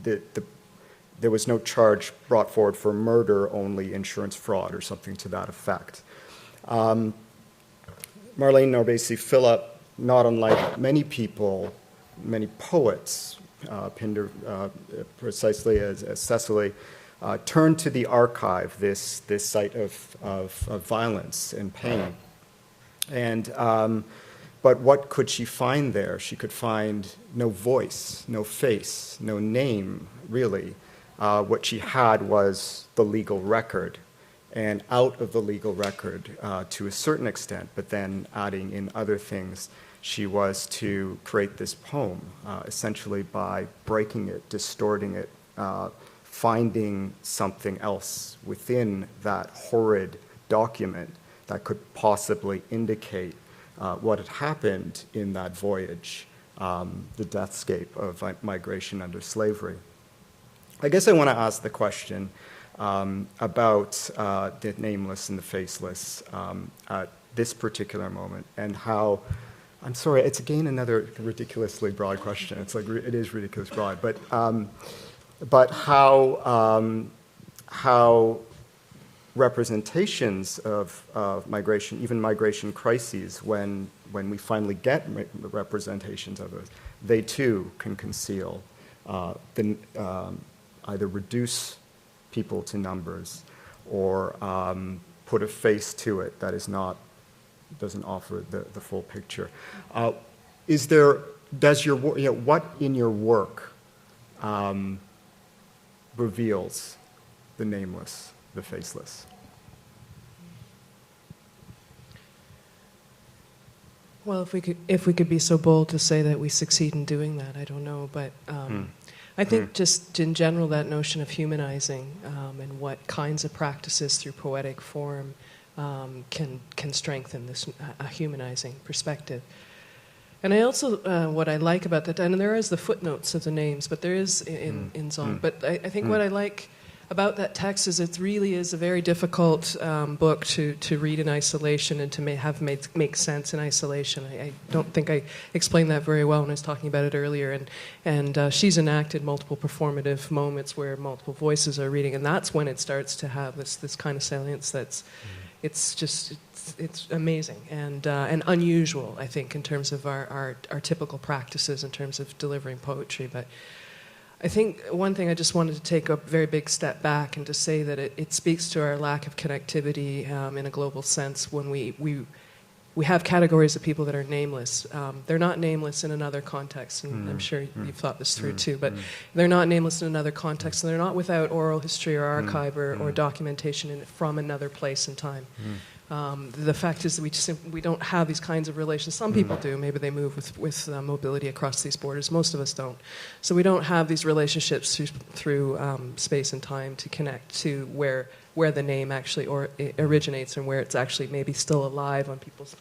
there was no charge brought forward for murder, only insurance fraud or something to that effect. Marlene Narbesi Phillip, not unlike many people, many poets, Pindar, precisely as Cecily, turned to the archive, this site of violence and pain. And but what could she find there? She could find no voice, no face, no name, really. What she had was the legal record, and out of the legal record to a certain extent, but then adding in other things, she was to create this poem, essentially by breaking it, distorting it, finding something else within that horrid document that could possibly indicate what had happened in that voyage, the deathscape of migration under slavery. I guess I want to ask the question about the nameless and the faceless at this particular moment, and how, I'm sorry, it's again another ridiculously broad question. It's like, it is ridiculously broad, but how representations of migration, even migration crises, when we finally get representations of it, they too can conceal, either reduce people to numbers or put a face to it that doesn't offer the full picture. What in your work reveals the nameless, the faceless? Well, if we could be so bold to say that we succeed in doing that, I don't know, but I think just in general that notion of humanizing and what kinds of practices through poetic form can strengthen this humanizing perspective. And I also, what I like about that, and there is the footnotes of the names, but there is in Zong. But I think what I like about that text is it really is a very difficult book to read in isolation and to make sense in isolation. I don't think I explained that very well when I was talking about it earlier. And she's enacted multiple performative moments where multiple voices are reading, and that's when it starts to have this kind of salience that's, it's amazing and unusual, I think, in terms of our typical practices in terms of delivering poetry. But I think one thing I just wanted to take a very big step back and to say that it speaks to our lack of connectivity in a global sense when we have categories of people that are nameless. They're not nameless in another context, and I'm sure you've thought this through too, but they're not nameless in another context, and they're not without oral history or archive or documentation from another place and time. The fact is that we don't have these kinds of relations. Some people do. Maybe they move with mobility across these borders. Most of us don't. So we don't have these relationships through space and time to connect to where the name actually originates and where it's actually maybe still alive on people's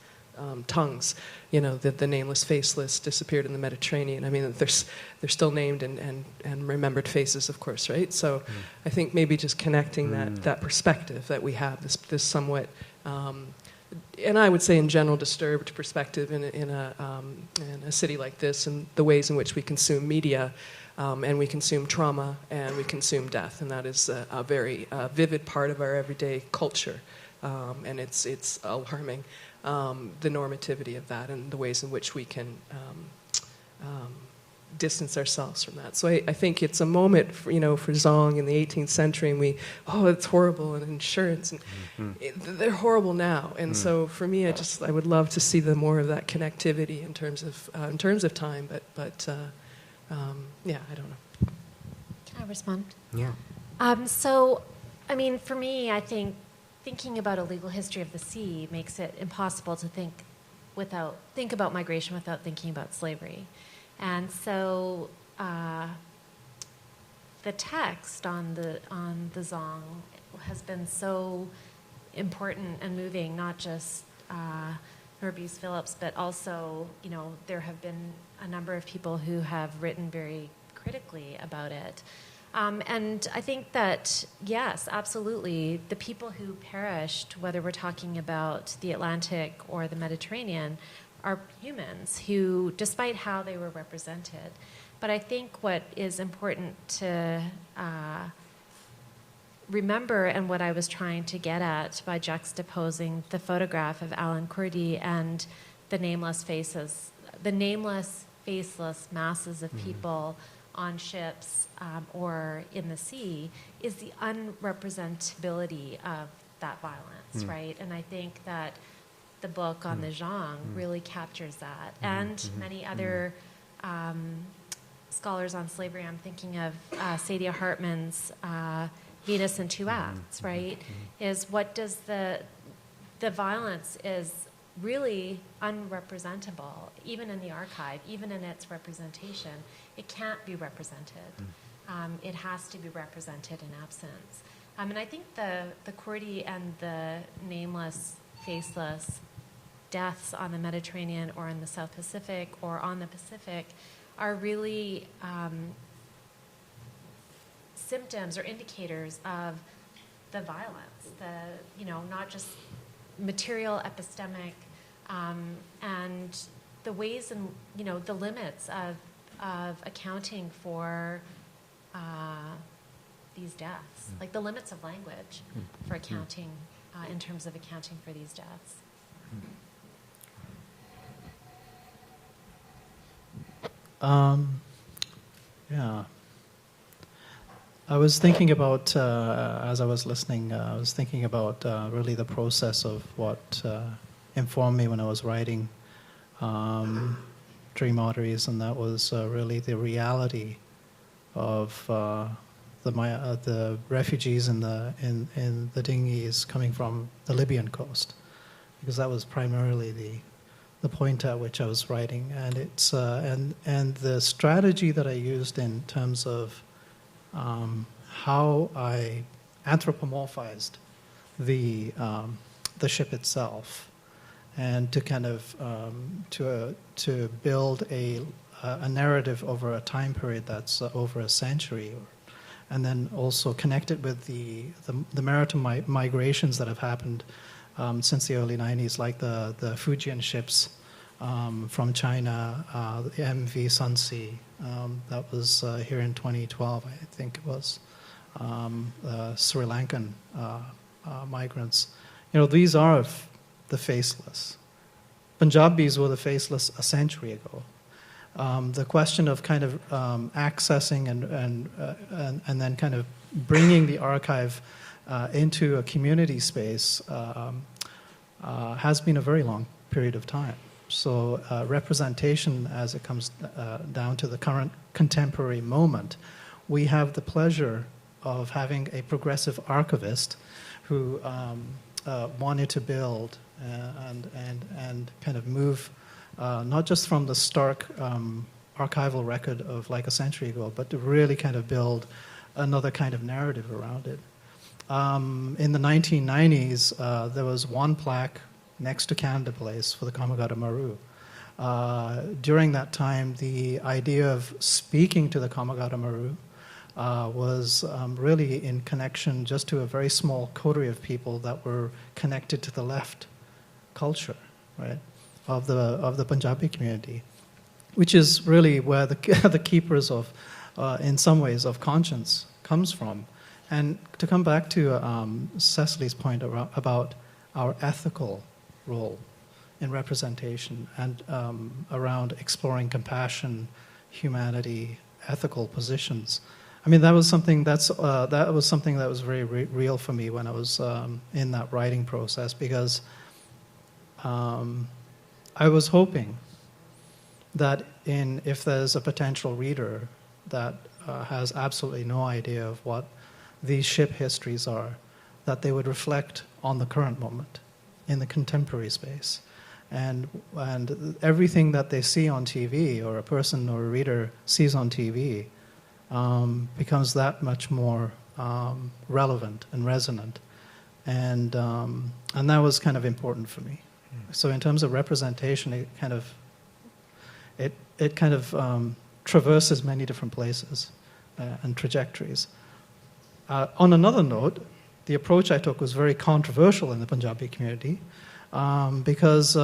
tongues. You know, the nameless, faceless disappeared in the Mediterranean. I mean, they're still named and remembered faces, of course, right? So I think maybe just connecting that perspective that we have, this somewhat, and I would say in general, disturbed perspective in a city like this, and the ways in which we consume media, and we consume trauma, and we consume death, and that is a very vivid part of our everyday culture, and it's alarming, the normativity of that and the ways in which we can distance ourselves from that. So I think it's a moment for Zong in the 18th century, and it's horrible, and insurance, and they're horrible now. And so for me, I would love to see more of that connectivity in terms of time. But yeah, I don't know. Can I respond? Yeah. So, I mean, for me, I think thinking about a legal history of the sea makes it impossible to think about migration without thinking about slavery. And so the text on the Zong has been so important and moving, not just Norbies Phillips, but also, there have been a number of people who have written very critically about it. And I think that, yes, absolutely, the people who perished, whether we're talking about the Atlantic or the Mediterranean, are humans who, despite how they were represented. But I think what is important to remember, and what I was trying to get at by juxtaposing the photograph of Alan Kurdi and the nameless, faceless masses of people on ships or in the sea, is the unrepresentability of that violence, right? And I think that the book on the Zhang really captures that. And many other scholars on slavery, I'm thinking of Saidia Hartman's Venus in Two Acts, right? Is what does the violence is really unrepresentable, even in the archive, even in its representation. It can't be represented. It has to be represented in absence. And I think the Kurdi and the nameless, faceless deaths on the Mediterranean or in the South Pacific or on the Pacific are really symptoms or indicators of the violence, not just material, epistemic, and the ways and, the limits of accounting for these deaths, like the limits of language for accounting, in terms of accounting for these deaths. Yeah. I was thinking about, as I was listening, I was thinking about really the process of what informed me when I was writing Dream Arteries, and that was really the reality of the refugees in the dinghies coming from the Libyan coast, because that was primarily the point at which I was writing, and it's and the strategy that I used in terms of how I anthropomorphized the ship itself, and to kind of to build a narrative over a time period that's over a century, and then also connect it with the maritime migrations that have happened since the early 90s, like the Fujian ships from China, the MV Sunsea, that was here in 2012, I think it was, Sri Lankan migrants. These are the faceless. Punjabis were the faceless a century ago. The question of kind of accessing and then kind of bringing the archive into a community space has been a very long period of time. So representation, as it comes down to the current contemporary moment, we have the pleasure of having a progressive archivist who wanted to build and kind of move not just from the stark archival record of like a century ago, but to really kind of build another kind of narrative around it. In the 1990s, there was one plaque next to Canada Place for the Kamagata Maru. During that time, the idea of speaking to the Kamagata Maru was really in connection just to a very small coterie of people that were connected to the left culture, right, of the Punjabi community, which is really where the keepers of, in some ways, of conscience comes from. And to come back to Cecily's point about our ethical role in representation and around exploring compassion, humanity, ethical positions. I mean, that was something that was very real for me when I was in that writing process, because I was hoping that if there's a potential reader that has absolutely no idea of what these ship histories are, that they would reflect on the current moment in the contemporary space. And everything that they see on TV, or a person or a reader sees on TV, becomes that much more relevant and resonant. And that was kind of important for me. So in terms of representation, it kind of traverses many different places and trajectories. On another note, the approach I took was very controversial in the Punjabi community because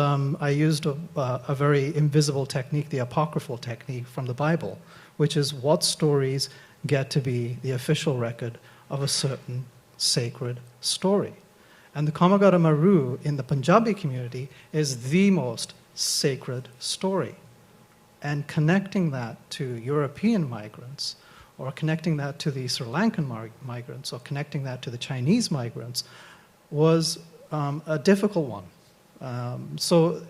I used a very invisible technique, the apocryphal technique from the Bible, which is what stories get to be the official record of a certain sacred story. And the Kamagara Maru in the Punjabi community is the most sacred story. And connecting that to European migrants, or connecting that to the Sri Lankan migrants, or connecting that to the Chinese migrants, was a difficult one. So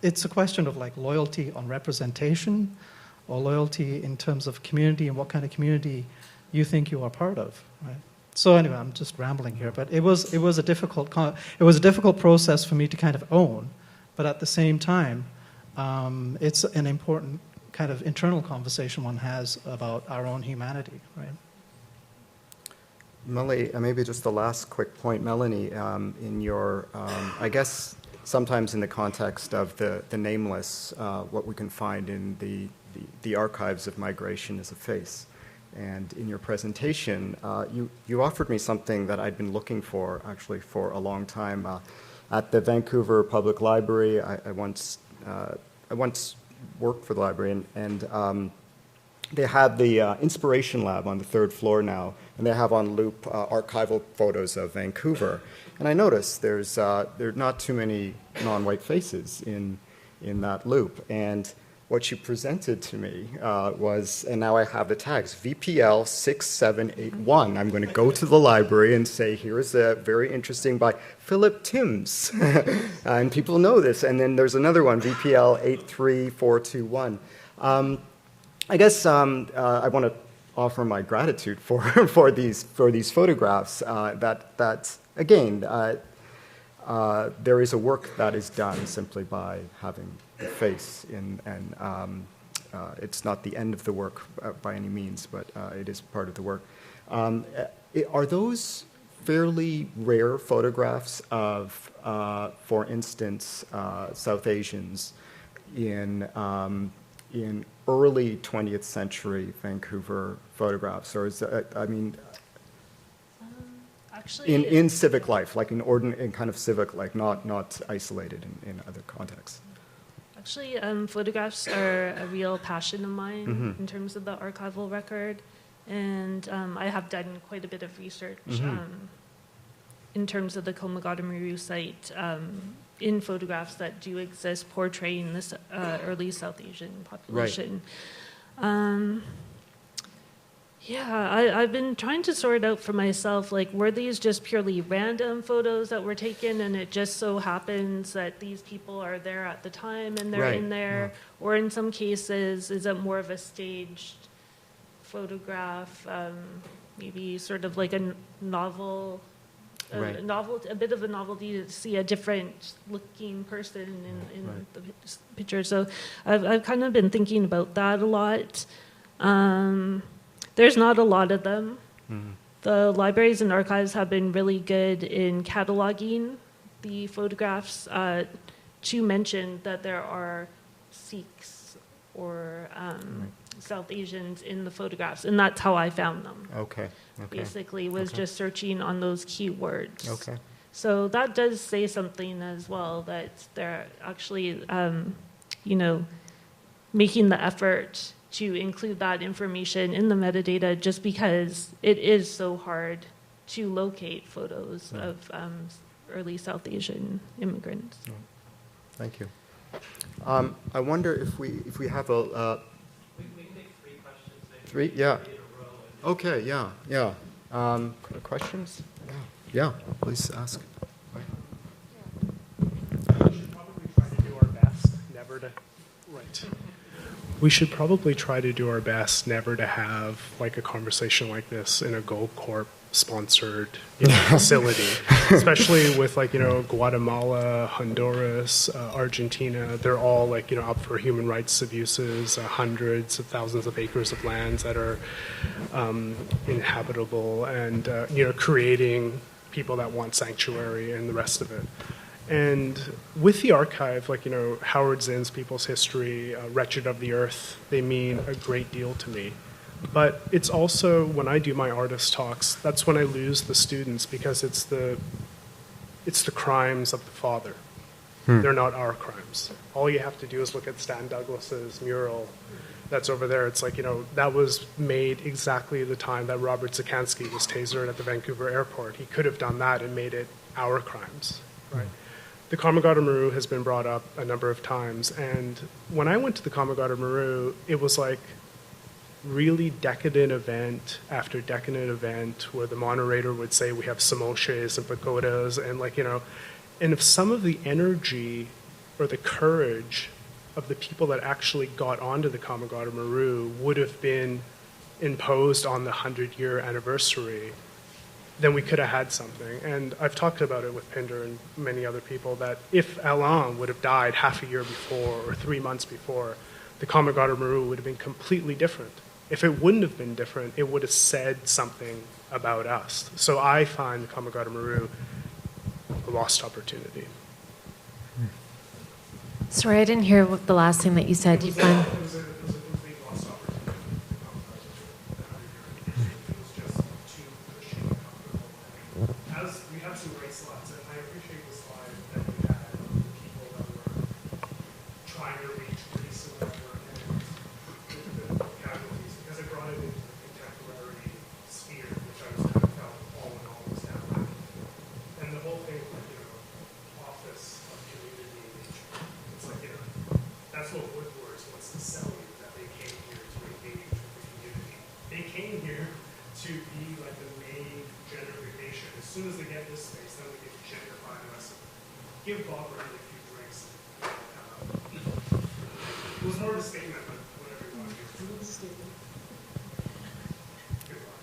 it's a question of like loyalty on representation, or loyalty in terms of community and what kind of community you think you are part of, right? So anyway, I'm just rambling here, but it was a difficult process for me to kind of own, but at the same time, it's an important kind of internal conversation one has about our own humanity, right? Melanie, maybe just the last quick point, Melanie, in your, I guess sometimes in the context of the nameless, what we can find in the archives of migration is a face. And in your presentation, you offered me something that I'd been looking for, actually, for a long time. At the Vancouver Public Library, I once worked for the library, and they have the Inspiration Lab on the 3rd floor now, and they have on loop archival photos of Vancouver. And I noticed there are not too many non-white faces in that loop. And what you presented to me was, and now I have the tags, VPL 6781. I'm going to go to the library and say, here's a very interesting by Philip Timms. And people know this. And then there's another one, VPL 83421. I guess I want to offer my gratitude for these photographs. That again, there is a work that is done simply by having the face, and it's not the end of the work by any means, but it is part of the work. Are those fairly rare photographs of, for instance, South Asians in early 20th century Vancouver photographs, or is that, I mean, actually, in civic life, like in kind of civic life, not isolated in other contexts? Actually, photographs are a real passion of mine in terms of the archival record, and I have done quite a bit of research in terms of the Komagata Maru site in photographs that do exist portraying this early South Asian population. Right. Yeah, I've been trying to sort out for myself, like, were these just purely random photos that were taken and it just so happens that these people are there at the time and they're in there? Yeah. Or in some cases, is it more of a staged photograph, maybe sort of like a novel, a bit of a novelty to see a different looking person in the picture. So I've kind of been thinking about that a lot. There's not a lot of them. The libraries and archives have been really good in cataloging the photographs to mention that there are Sikhs or South Asians in the photographs, and that's how I found them. Okay. Basically, was just searching on those keywords. Okay. So that does say something as well, that they're actually, making the effort to include that information in the metadata, just because it is so hard to locate photos of early South Asian immigrants. Thank you. I wonder if we have a... we can take 3 questions. Three? Yeah. Okay, yeah. Questions? Yeah, please ask. We should probably try to do our best never to... Right. we should probably try to do our best never to have like a conversation like this in a GoCorp sponsored facility, especially with like, Guatemala, Honduras, Argentina. They're all like, up for human rights abuses, hundreds of thousands of acres of lands that are inhabitable, and, creating people that want sanctuary and the rest of it. And with the archive, like, Howard Zinn's People's History, Wretched of the Earth, they mean a great deal to me. But it's also, when I do my artist talks, that's when I lose the students, because it's the crimes of the father. They're not our crimes. All you have to do is look at Stan Douglas's mural that's over there. It's like, that was made exactly the time that Robert Zikansky was tasered at the Vancouver airport. He could have done that and made it our crimes, right? The Kamagata Maru has been brought up a number of times, and when I went to the Kamagata Maru, it was like really decadent event after decadent event where the moderator would say we have samoshes and pagodas, and and if some of the energy or the courage of the people that actually got onto the Kamagata Maru would have been imposed on the 100-year anniversary, then we could have had something. And I've talked about it with Pinder and many other people, that if Alain would have died half a year before or 3 months before, the Kamagata Maru would have been completely different. If it wouldn't have been different, it would have said something about us. So I find the Kamagata Maru a lost opportunity. Sorry, I didn't hear the last thing that you said. It was a complete lost opportunity. It was just too pushy and comfortable. As we have some great slides, and I appreciate the slide that you had of the people that were trying to reach Greece and whatever, and the casualties, because it brought it into the contemporary sphere, which I was kind of felt all in all was down lacking. And the whole thing, office of community engagement. It's like, that's what Woodward wants to sell you, that they came here to engage with the community. They came here to be like the main gentrification. As soon as they get this space, then we can gentrify the rest of it. Give Bob Riley a few drinks. It was more of a statement, but whatever you want to do. It was a statement. Good luck.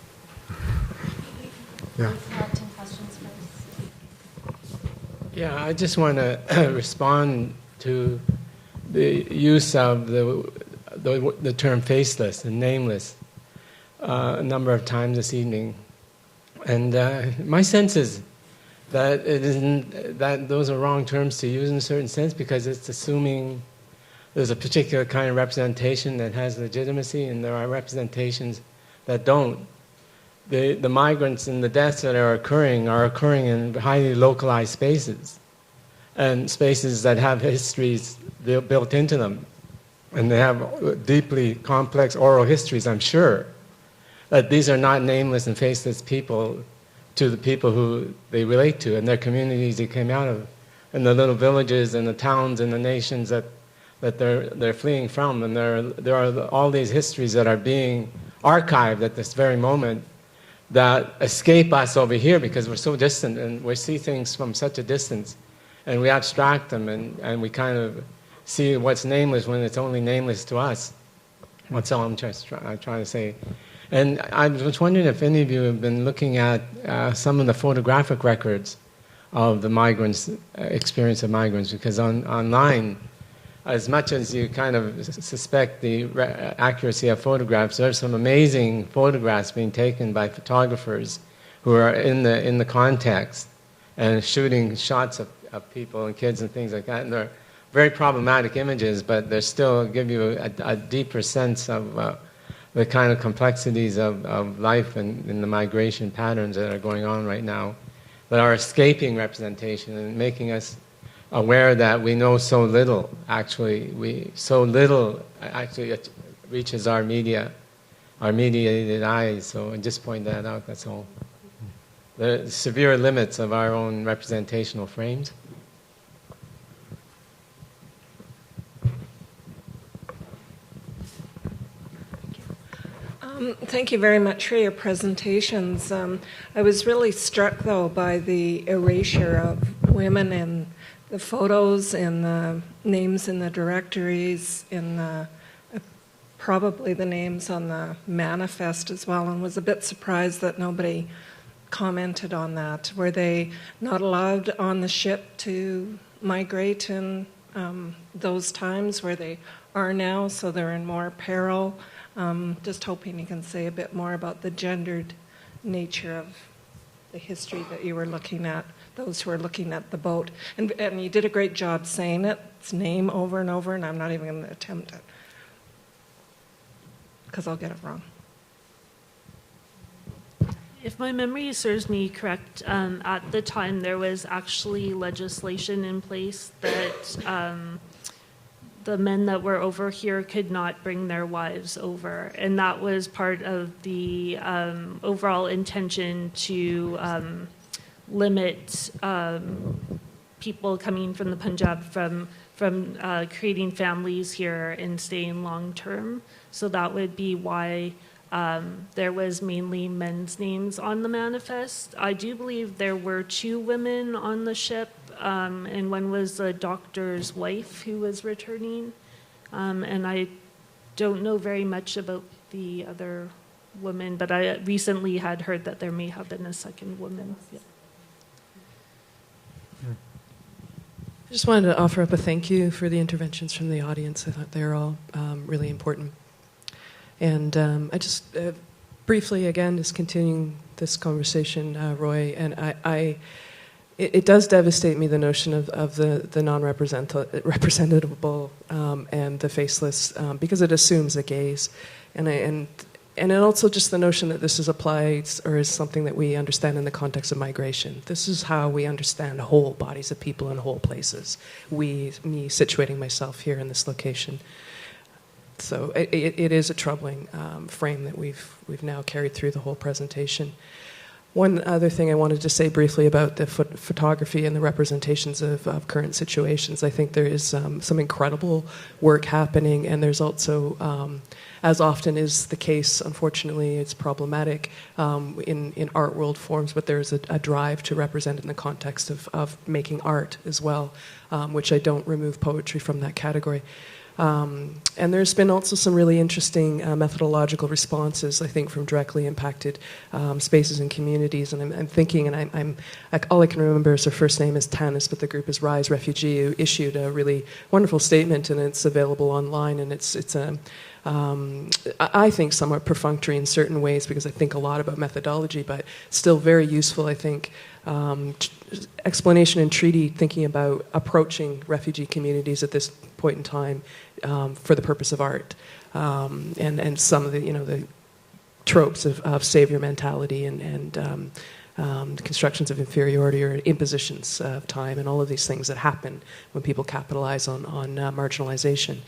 Yeah. Let's have 10 questions first. Yeah, I just want to respond to the use of the term faceless and nameless a number of times this evening. And my sense is that it isn't, that those are wrong terms to use in a certain sense, because it's assuming there's a particular kind of representation that has legitimacy, and there are representations that don't. The migrants and the deaths that are occurring in highly localized spaces, and spaces that have histories built into them. And they have deeply complex oral histories, I'm sure. That these are not nameless and faceless people to the people who they relate to and their communities they came out of, and the little villages and the towns and the nations that they're fleeing from. And there are all these histories that are being archived at this very moment that escape us over here because we're so distant and we see things from such a distance, and we abstract them, and we kind of see what's nameless when it's only nameless to us. That's all I'm trying to say. And I was wondering if any of you have been looking at some of the photographic records of the migrants, experience of migrants, because online, as much as you kind of suspect the accuracy of photographs, there are some amazing photographs being taken by photographers who are in the context and shooting shots of people and kids and things like that. And they're very problematic images, but they still give you a deeper sense of the kind of complexities of life and the migration patterns that are going on right now, that are escaping representation and making us aware that we know so little. So little actually reaches our mediated eyes. So I just point that out. That's all. The severe limits of our own representational frames. Thank you very much for your presentations. I was really struck, though, by the erasure of women in the photos and the names in the directories, in the probably the names on the manifest as well, and was a bit surprised that nobody commented on that. Were they not allowed on the ship to migrate in those times where they are now, so they're in more peril? Just hoping you can say a bit more about the gendered nature of the history that you were looking at, those who are looking at the boat. And you did a great job saying its name over and over, and I'm not even going to attempt it, because I'll get it wrong. If my memory serves me correct, at the time there was actually legislation in place that the men that were over here could not bring their wives over. And that was part of the overall intention to limit people coming from the Punjab from creating families here and staying long term. So that would be why there was mainly men's names on the manifest. I do believe there were 2 women on the ship, and one was a doctor's wife who was returning. And I don't know very much about the other woman, but I recently had heard that there may have been a second woman. Yeah. I just wanted to offer up a thank you for the interventions from the audience. I thought they were all really important. And I just briefly, again, just continuing this conversation, Roy, and it does devastate me, the notion of the non-representable and the faceless, because it assumes a gaze. And it also just the notion that this is applied or is something that we understand in the context of migration. This is how we understand whole bodies of people in whole places. Me situating myself here in this location. So it is a troubling frame that we've now carried through the whole presentation. One other thing I wanted to say briefly about the photography and the representations of current situations. I think there is some incredible work happening, and there's also, as often is the case, unfortunately, it's problematic in art world forms, but there's a drive to represent in the context of making art as well, which I don't remove poetry from that category. And there's been also some really interesting methodological responses, I think, from directly impacted spaces and communities. And I'm thinking, and I'm all I can remember is her first name is Tanis, but the group is Rise Refugee, who issued a really wonderful statement, and it's available online. And it's I think somewhat perfunctory in certain ways, because I think a lot about methodology, but still very useful, I think. Explanation and treaty, thinking about approaching refugee communities at this point in time for the purpose of art, and some of the tropes of savior mentality and constructions of inferiority or impositions of time, and all of these things that happen when people capitalize on marginalization.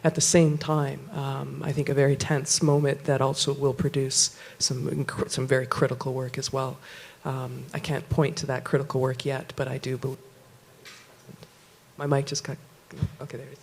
At the same time, I think a very tense moment that also will produce some very critical work as well. I can't point to that critical work yet, but I do believe. My mic just got. Okay, there it is.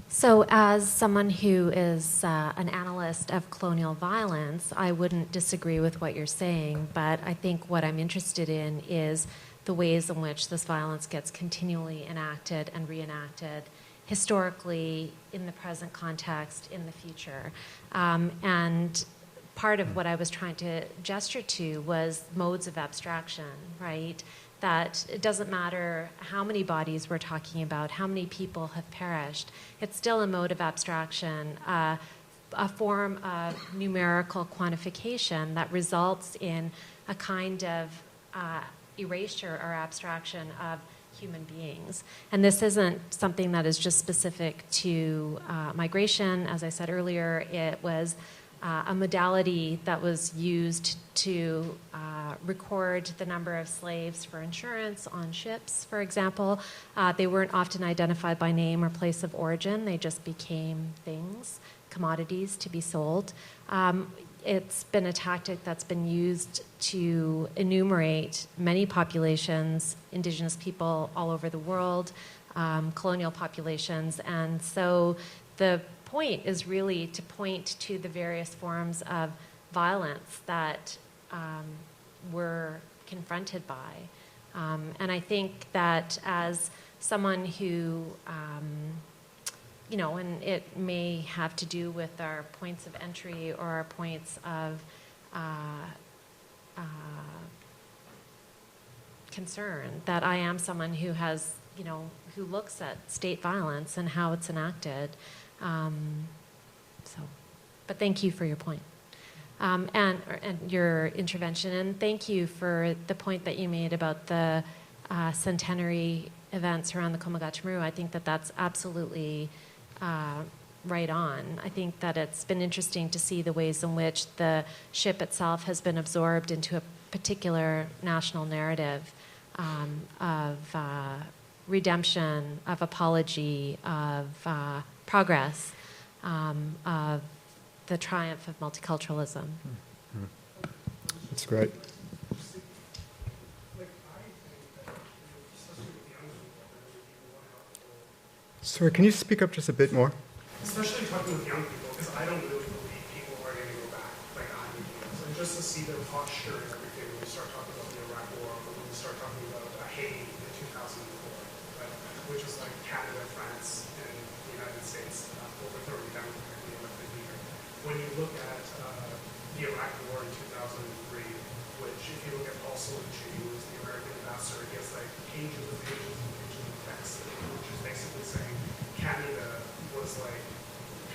So as someone who is an analyst of colonial violence, I wouldn't disagree with what you're saying, but I think what I'm interested in is the ways in which this violence gets continually enacted and reenacted historically, in the present context, in the future. And part of what I was trying to gesture to was modes of abstraction, right? That it doesn't matter how many bodies we're talking about, how many people have perished, it's still a mode of abstraction, a form of numerical quantification that results in a kind of erasure or abstraction of human beings. And this isn't something that is just specific to migration. As I said earlier, it was a modality that was used to record the number of slaves for insurance on ships, for example. They weren't often identified by name or place of origin. They just became things, commodities to be sold. It's been a tactic that's been used to enumerate many populations, indigenous people all over the world, colonial populations. And so the point is really to point to the various forms of violence that we're confronted by. And I think that as someone who and it may have to do with our points of entry or our points of concern, that I am someone who has, who looks at state violence and how it's enacted. But thank you for your point. And your intervention, and thank you for the point that you made about the centenary events around the Komagachmaru. I think that that's absolutely right on. I think that it's been interesting to see the ways in which the ship itself has been absorbed into a particular national narrative of redemption, of apology, of progress, of the triumph of multiculturalism. That's great. Sorry, can you speak up just a bit more? Especially talking with young people, because I don't really believe people are going to go back like 100 years. And just to see their posture and everything when we start talking about the Iraq War, or when we start talking about Haiti in 2004, right? Which is like Canada, France, and the United States overthrowing democratically elected leader. When you look at the Iraq War in 2003, which if you look at Paul Solucci, who was the American ambassador, he has like pages and pages and pages of text, which is basically saying Canada was like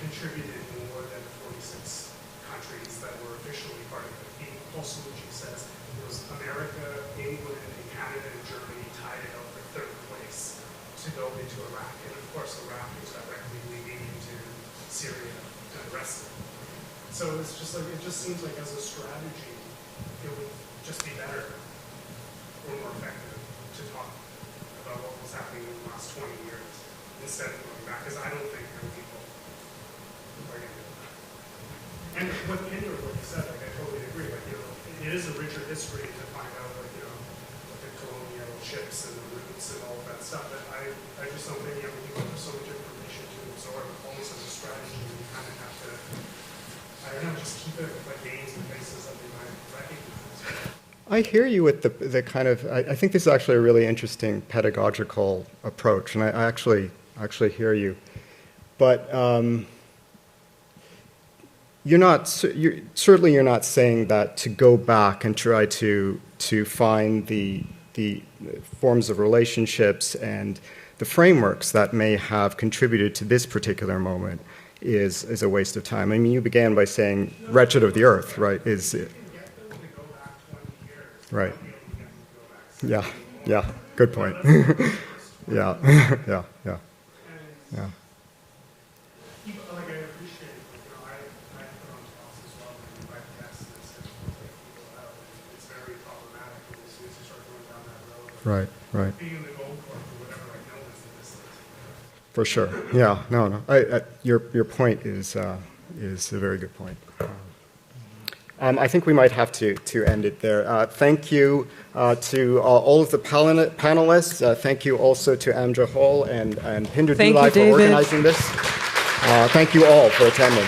contributed more than 46 countries that were officially part of it. Paul Solucci says it was America, England, and Canada and Germany tied it out for third place to go into Iraq. And of course, Iraq is directly leading into Syria and the rest of it. So it's just like, it just seems like as a strategy, it would just be better or more effective to talk about what was happening in the last 20 years instead of going back, because I don't think young people are going to go back. And what you said, like I totally agree. Like it is a richer history to find out, like what the colonial ships and the routes and all of that stuff. But I just don't think young people have so much information to absorb, almost as a strategy. You kind of have to, I don't know, just keep it like names and faces that they might recognize. I hear you with the kind of, I think this is actually a really interesting pedagogical approach, and I actually hear you. But you're not saying that to go back and try to find the forms of relationships and the frameworks that may have contributed to this particular moment is a waste of time. I mean, you began by saying wretched of the earth, right? Right. Yeah. Good point. Yeah. Right. For sure. Yeah. No. Your point is a very good point. I think we might have to end it there. Thank you to all of the panelists. Thank you also to Amja Hall and Pinder Dulai for organizing this. Thank you all for attending.